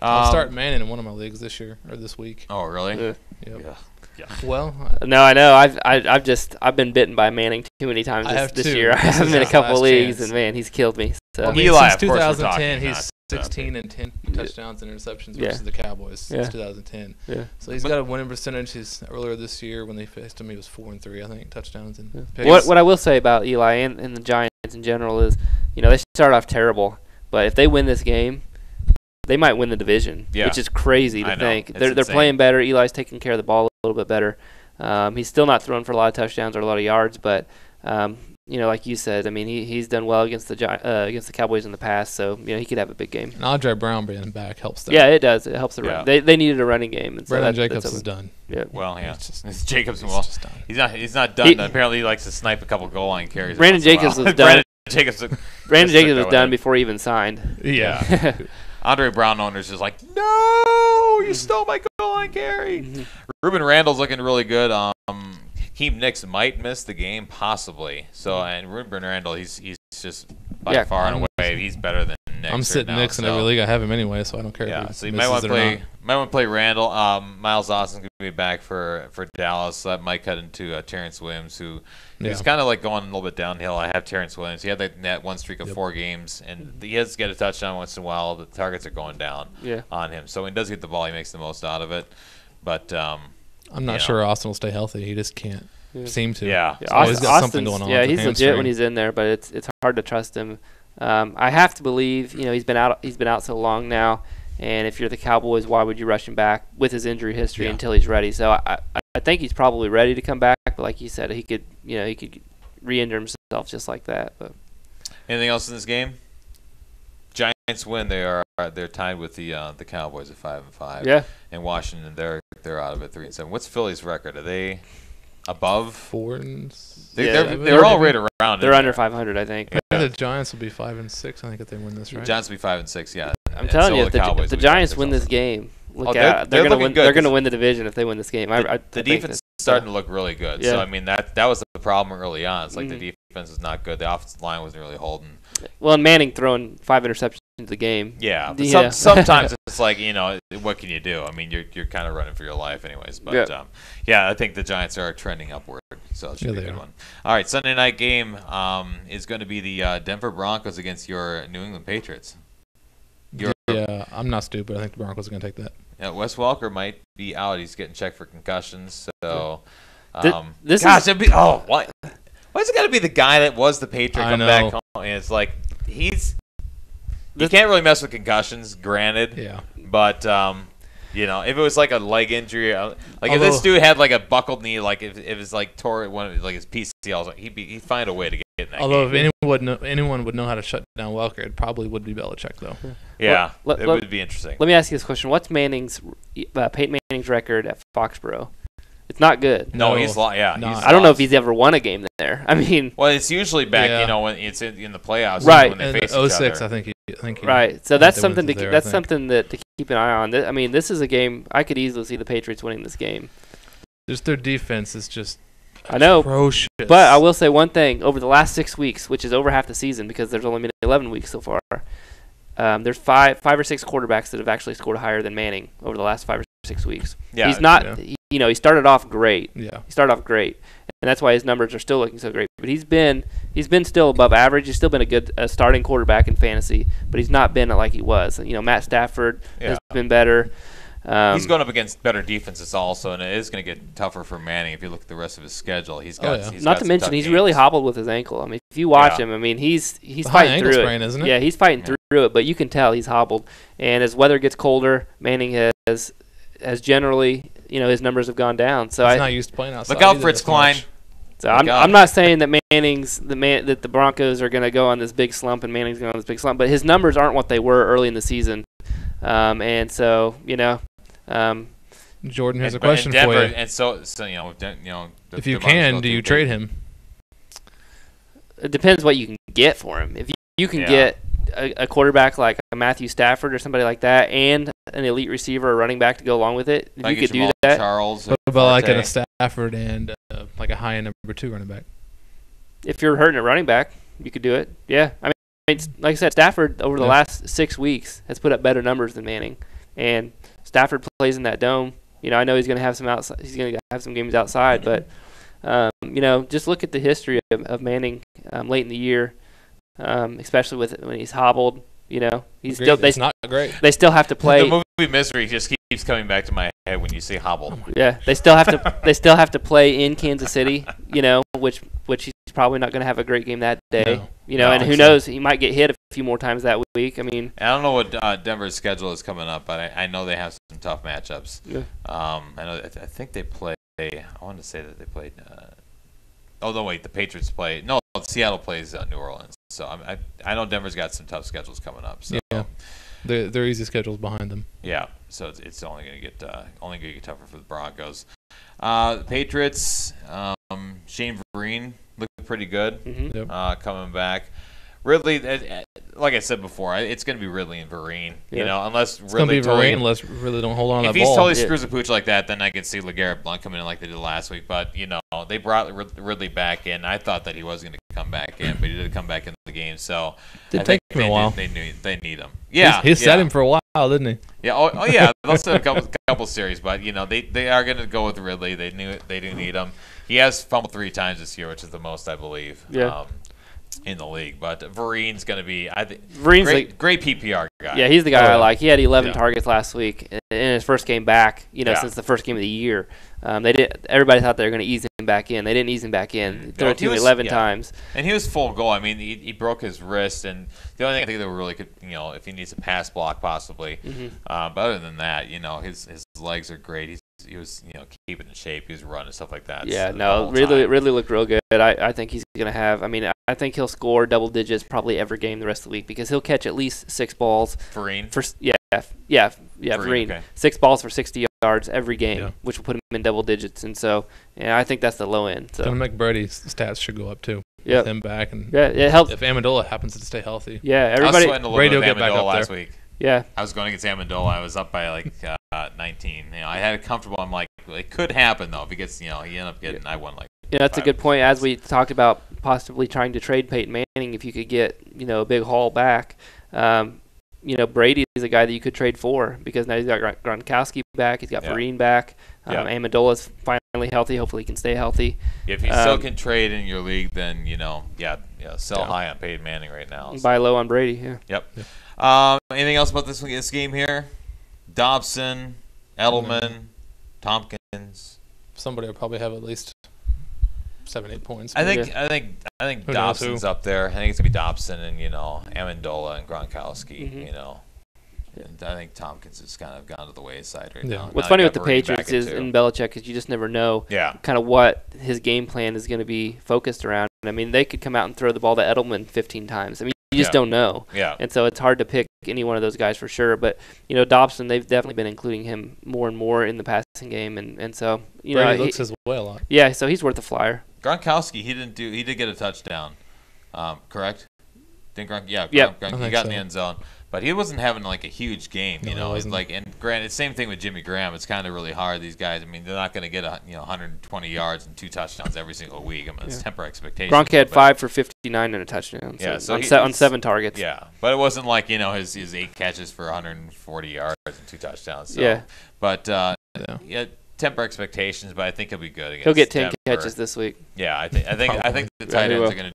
I'll start Manning in one of my leagues this week. Oh, really? Yep. Yeah. Well, no, I know. I've been bitten by Manning too many times this year. I have him in a couple of leagues, and man, he's killed me. So. Since 2010, he's 16 and 10 touchdowns and interceptions versus the Cowboys since 2010. Yeah. So he's got a winning percentage. Earlier this year when they faced him, he was 4-3, I think, touchdowns and picks. What I will say about Eli and the Giants in general is, they start off terrible, but if they win this game, they might win the division, which is crazy to think. They're playing better. Eli's taking care of the ball a little bit better. He's still not throwing for a lot of touchdowns or a lot of yards, but like you said, he's done well against the Cowboys in the past, so he could have a big game. And Andre Brown being back helps them. Yeah, it does. It helps the run. They needed a running game. And so Brandon Jacobs is done. Yeah. Well, yeah. Jacobs just done. He's not done. Apparently, he likes to snipe a couple goal line carries. Brandon Jacobs was done. Brandon Jacobs was done before he even signed. Yeah. Andre Brown owners is like, no, you stole my goal line carry. Mm-hmm. Ruben Randall's looking really good. Keem Nicks might miss the game, possibly. So, and Ruben Randall, he's just by far and away, he's better than Nicks. I'm sitting Nicks in every league. I have him anyway, so I don't care. Yeah, so you might want to play Randall. Miles Austin's going to be back for Dallas. That might cut into Terrence Williams, who he's kind of like going a little bit downhill. I have Terrence Williams. He had that one streak of 4 games, and he has to get a touchdown once in a while. The targets are going down on him. So when he does get the ball, he makes the most out of it. But I'm not sure Austin will stay healthy. He just can't seem to. Yeah. He's always got something going on. Yeah, he's legit when he's in there, but it's hard to trust him. I have to believe, he's been out so long now, and if you're the Cowboys, why would you rush him back with his injury history until he's ready? So I think he's probably ready to come back, but like you said, he could re-injure himself just like that. But anything else in this game? Giants win. They're tied with the Cowboys at 5-5. Yeah. And Washington, they're out of it 3-7. What's Philly's record? Are they above 4-6? They're all right around. They're under 500, I think. Yeah. The Giants will be 5-6. I think if they win this, right? Giants will be 5-6. Yeah. I'm telling you, if the Giants win this game, they're going to win. They're going to win the division if they win this game. The defense is starting to look really good. Yeah. So I mean that was the problem early on. It's like the defense was not good. The offensive line wasn't really holding. Well, and Manning throwing 5 interceptions of the game. Yeah, but sometimes it's like, what can you do? I mean, you're kind of running for your life anyways. But, I think the Giants are trending upward, so it should be a good one. All right, Sunday night game is going to be the Denver Broncos against your New England Patriots. Yeah, I'm not stupid. I think the Broncos are going to take that. Yeah, Wes Welker might be out. He's getting checked for concussions. So, why is it got to be the guy that was the Patriot come back home? And it's like you can't really mess with concussions, granted. Yeah. But if it was like a leg injury, if this dude had like a buckled knee, like if it was like tore one of his PCLs, he'd find a way to get in that game. If anyone would know how to shut down Welker, it probably would be Belichick, though. Yeah, it would be interesting. Let me ask you this question: what's Peyton Manning's record at Foxborough? It's not good. No, he's I don't know if he's ever won a game there. I mean, well, it's usually back, when it's in the playoffs, right? When they face 06, each other. I think right. So that's something to keep an eye on. I mean, this is a game I could easily see the Patriots winning this game. Just their defense is just atrocious. But I will say one thing: over the last 6 weeks, which is over half the season, because there's only been 11 weeks so far, there's five or six quarterbacks that have actually scored higher than Manning over the last 5 or 6 weeks. Yeah, he's not. He started off great. Yeah, he started off great, and that's why his numbers are still looking so great. But he's been still above average. He's still been a good starting quarterback in fantasy, but he's not been like he was. Matt Stafford has been better. He's going up against better defenses also, and it is going to get tougher for Manning if you look at the rest of his schedule. He's not to mention he's really hobbled with his ankle. I mean, if you watch him, I mean, he's fighting through sprain, it. Isn't it. Yeah, he's fighting through it, but you can tell he's hobbled. And as weather gets colder, Manning has generally, his numbers have gone down. So he's not used to playing outside. Look out, Fritz Klein. So I'm not saying that that the Broncos are going to go on this big slump and Manning's going on this big slump, but his numbers aren't what they were early in the season, and so Jordan has a question for you. And so if you can, do you trade him? It depends what you can get for him. If you can get a quarterback like a Matthew Stafford or somebody like that, and an elite receiver or running back to go along with it, if you could do that. Charles, what about like a Stafford and like a high-end number 2 running back? If you're hurting at running back, you could do it. Yeah, I mean, like I said, Stafford over the last 6 weeks has put up better numbers than Manning, and Stafford plays in that dome. I know he's going to have some outside. He's going to have some games outside, but just look at the history of Manning late in the year, especially when he's hobbled. He's still it's not great. They still have to play. The movie Misery just keeps coming back to my head when you say hobbled. Yeah, they still have to play in Kansas City. Which he's probably not going to have a great game that day. And who knows? He might get hit a few more times that week. I mean, I don't know what Denver's schedule is coming up, but I know they have some tough matchups. Yeah. I know. I think they play. I want to say that they played. Oh no, wait. The Patriots play. No, Seattle plays New Orleans. So I know Denver's got some tough schedules coming up. So. Yeah, their easy schedule's behind them. Yeah, so it's only going to get tougher for the Broncos. The Patriots. Shane Vereen looked pretty good. Mm-hmm. Coming back. Ridley, like I said before, it's going to be Ridley and Vereen. Unless it's Ridley unless Ridley don't hold on to that ball. If he totally screws a pooch like that, then I can see LeGarrette Blount coming in like they did last week. But they brought Ridley back in. I thought that he was going to come back in, but he did come back in the game. So it take him a while. They need him. Yeah, he set him for a while, didn't he? Yeah. Oh yeah. They'll set a couple series, but they are going to go with Ridley. They do need him. He has fumbled 3 times this year, which is the most I believe. Yeah. In the league, but Vereen's going to be, I think, Vereen's great PPR guy. Yeah, he's the guy I like. He had 11 targets last week in his first game back. Since the first game of the year, everybody thought they were going to ease him back in. They didn't ease him back in. He threw it to him 11 times, and he was full goal. I mean, he broke his wrist, and the only thing I think that really could, if he needs a pass block possibly. Mm-hmm. But other than that, his legs are great. He was keeping in shape. He was running stuff like that. Yeah, Ridley looked real good. I think he's going to have. I mean, I think he'll score double digits probably every game the rest of the week because he'll catch at least 6 balls. Vereen. Vereen. Okay. 6 balls for 60 yards every game, which will put him in double digits. And so, I think that's the low end. So McBurdy's stats should go up too. Yeah, with him back and it helps if Amendola happens to stay healthy. Yeah, everybody. I was sweating a little bit of Amendola last week. Yeah, I was going against Amendola. I was up by like 19. I had it comfortable. I'm like, it could happen though if he gets, he ended up getting. I won like. Yeah, that's a good point. As we talked about possibly trying to trade Peyton Manning, if you could get a big haul back, Brady is a guy that you could trade for because now he's got Gronkowski back, he's got Vereen back, Amendola's finally healthy. Hopefully he can stay healthy. If you still can trade in your league, then sell high on Peyton Manning right now. Buy low on Brady. Yeah. Yep. Anything else about this game here? Dobson, Edelman, Tompkins. Somebody will probably have at least 7-8 points. I think Dobson's up there. I think it's gonna be Dobson and Amendola and Gronkowski. And I think Tompkins has kind of gone to the wayside right now. What's funny with the Patriots is in Belichick is you just never know kind of what his game plan is going to be focused around. I mean, they could come out and throw the ball to Edelman 15 times. I mean, you just don't know. Yeah. And so it's hard to pick any one of those guys for sure. But, Dobson, they've definitely been including him more and more in the passing game. And so, he looks his way a lot. Yeah, so he's worth a flyer. Gronkowski, he did get a touchdown. Correct? Didn't Gronk? Yeah, he got in the end zone. But he wasn't having like a huge game, and granted, same thing with Jimmy Graham. It's kind of really hard. These guys, I mean, they're not going to get 120 yards and 2 touchdowns every single week. I mean, it's temper expectations. Gronk had 5 for 59 and a touchdown. So on 7 targets. Yeah, but it wasn't like his 8 catches for 140 yards and 2 touchdowns. So. But temper expectations. But I think he'll be good against. He'll get 10 catches this week. Yeah, I think the tight ends are going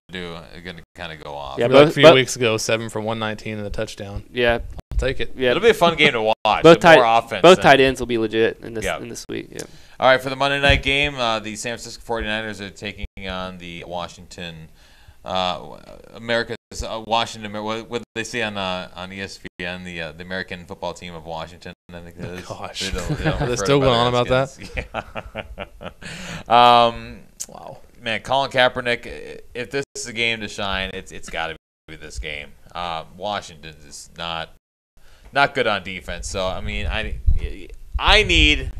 to kind of go off. Yeah, a few weeks ago, 7 for 119 and a touchdown. Yeah, I'll take it. Yeah, it'll be a fun game to watch. Both tight ends will be legit in this week. Yeah. All right, for the Monday night game, the San Francisco 49ers are taking on the Washington. Washington. What did they say on ESPN? The American football team of Washington. I think that is. Gosh, they're still going on about that. Yeah. Wow. Man, Colin Kaepernick. If this is a game to shine, it's got to be this game. Washington is not good on defense. So I mean, I need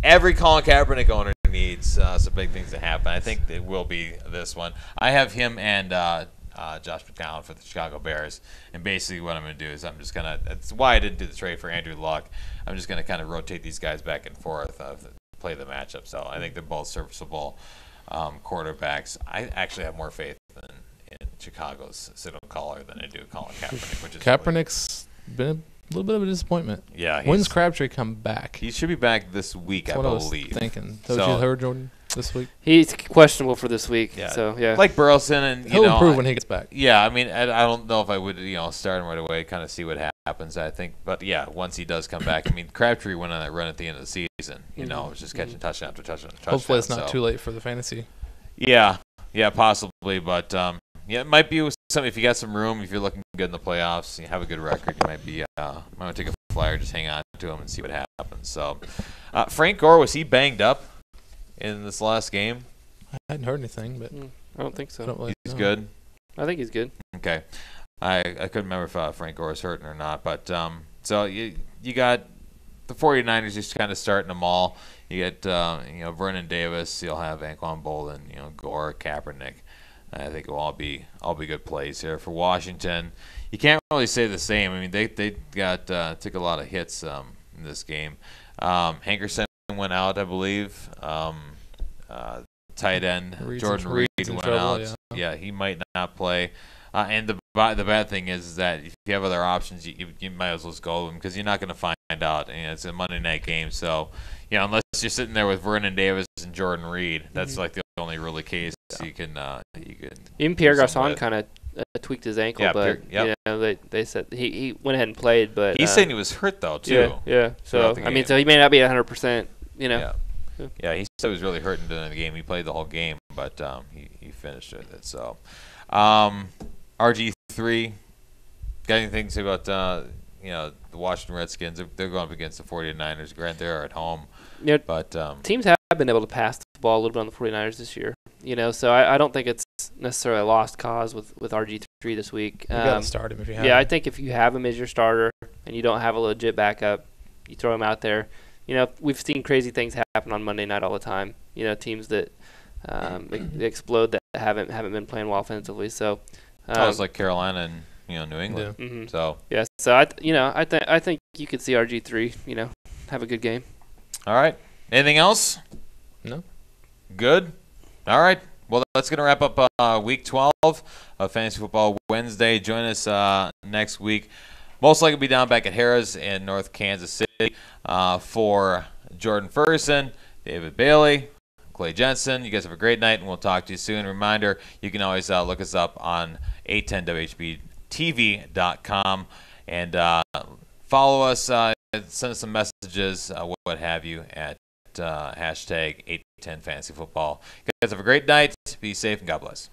every Colin Kaepernick owner needs some big things to happen. I think it will be this one. I have him and Josh McCown for the Chicago Bears, and basically what I'm going to do is that's why I didn't do the trade for Andrew Luck. I'm just going to kind of rotate these guys back and forth, play the matchup. So I think they're both serviceable quarterbacks. I actually have more faith in Chicago's signal caller than I do Colin Kaepernick, which is Kaepernick's been a little bit of a disappointment. Yeah. When's Crabtree come back? He should be back this week, That's I what believe. I was thinking. So you heard Jordan this week? He's questionable for this week. Yeah. So yeah. Like Burleson, and he'll improve when he gets back. Yeah, I mean, I don't know if I would start him right away, kind of see what happens. I think, but yeah, once he does come back, I mean, Crabtree went on that run at the end of the season. Just catching touchdown after touchdown after touchdown. Hopefully, it's not too late for the fantasy. Yeah, possibly, but it might be something. If you got some room, if you're looking good in the playoffs, you have a good record, you might be might take a flyer, just hang on to him and see what happens. So, Frank Gore, was he banged up in this last game? I hadn't heard anything, but I don't think so. He's good. I think he's good. Okay, I couldn't remember if Frank Gore was hurting or not, but so you got the 49ers just kind of starting them all. You get Vernon Davis, you'll have Anquan Bolden, Gore, Kaepernick. I think it will all be good plays here for Washington. You can't really say the same. I mean, they took a lot of hits in this game. Hankerson went out, I believe. Tight end Jordan Reed went out. Yeah, he might not play. And the bad thing is that if you have other options, you might as well just go with them because you're not going to find out. And it's a Monday night game, so unless you're sitting there with Vernon Davis and Jordan Reed, that's like the only really case you can. Even Pierre Garçon kind of tweaked his ankle, but they said he went ahead and played. But he's saying he was hurt though too. Yeah. So I mean, so he may not be 100%. Yeah, he said he was really hurting during the game. He played the whole game, but he finished with it. So, RG3, got anything to say about the Washington Redskins? They're going up against the 49ers. Granted, they're at home. Yeah, but teams have been able to pass the ball a little bit on the 49ers this year. So I don't think it's necessarily a lost cause with RG3 this week. You got to start him if you have him. I think if you have him as your starter and you don't have a legit backup, you throw him out there. We've seen crazy things happen on Monday night all the time. Teams that they explode that haven't been playing well offensively. So it's like Carolina and New England. Yeah. Mm-hmm. So I think you could see RG3 have a good game. All right. Anything else? No. Good. All right. Well, that's going to wrap up Week 12 of Fantasy Football Wednesday. Join us next week most likely be down back at Harrah's in North Kansas City. For Jordan Ferguson, David Bailey, Clay Jensen, you guys have a great night, and we'll talk to you soon. Reminder, you can always look us up on 810WHBTV.com and follow us, send us some messages, what have you, at hashtag 810 Fantasy Football. You guys have a great night. Be safe, and God bless.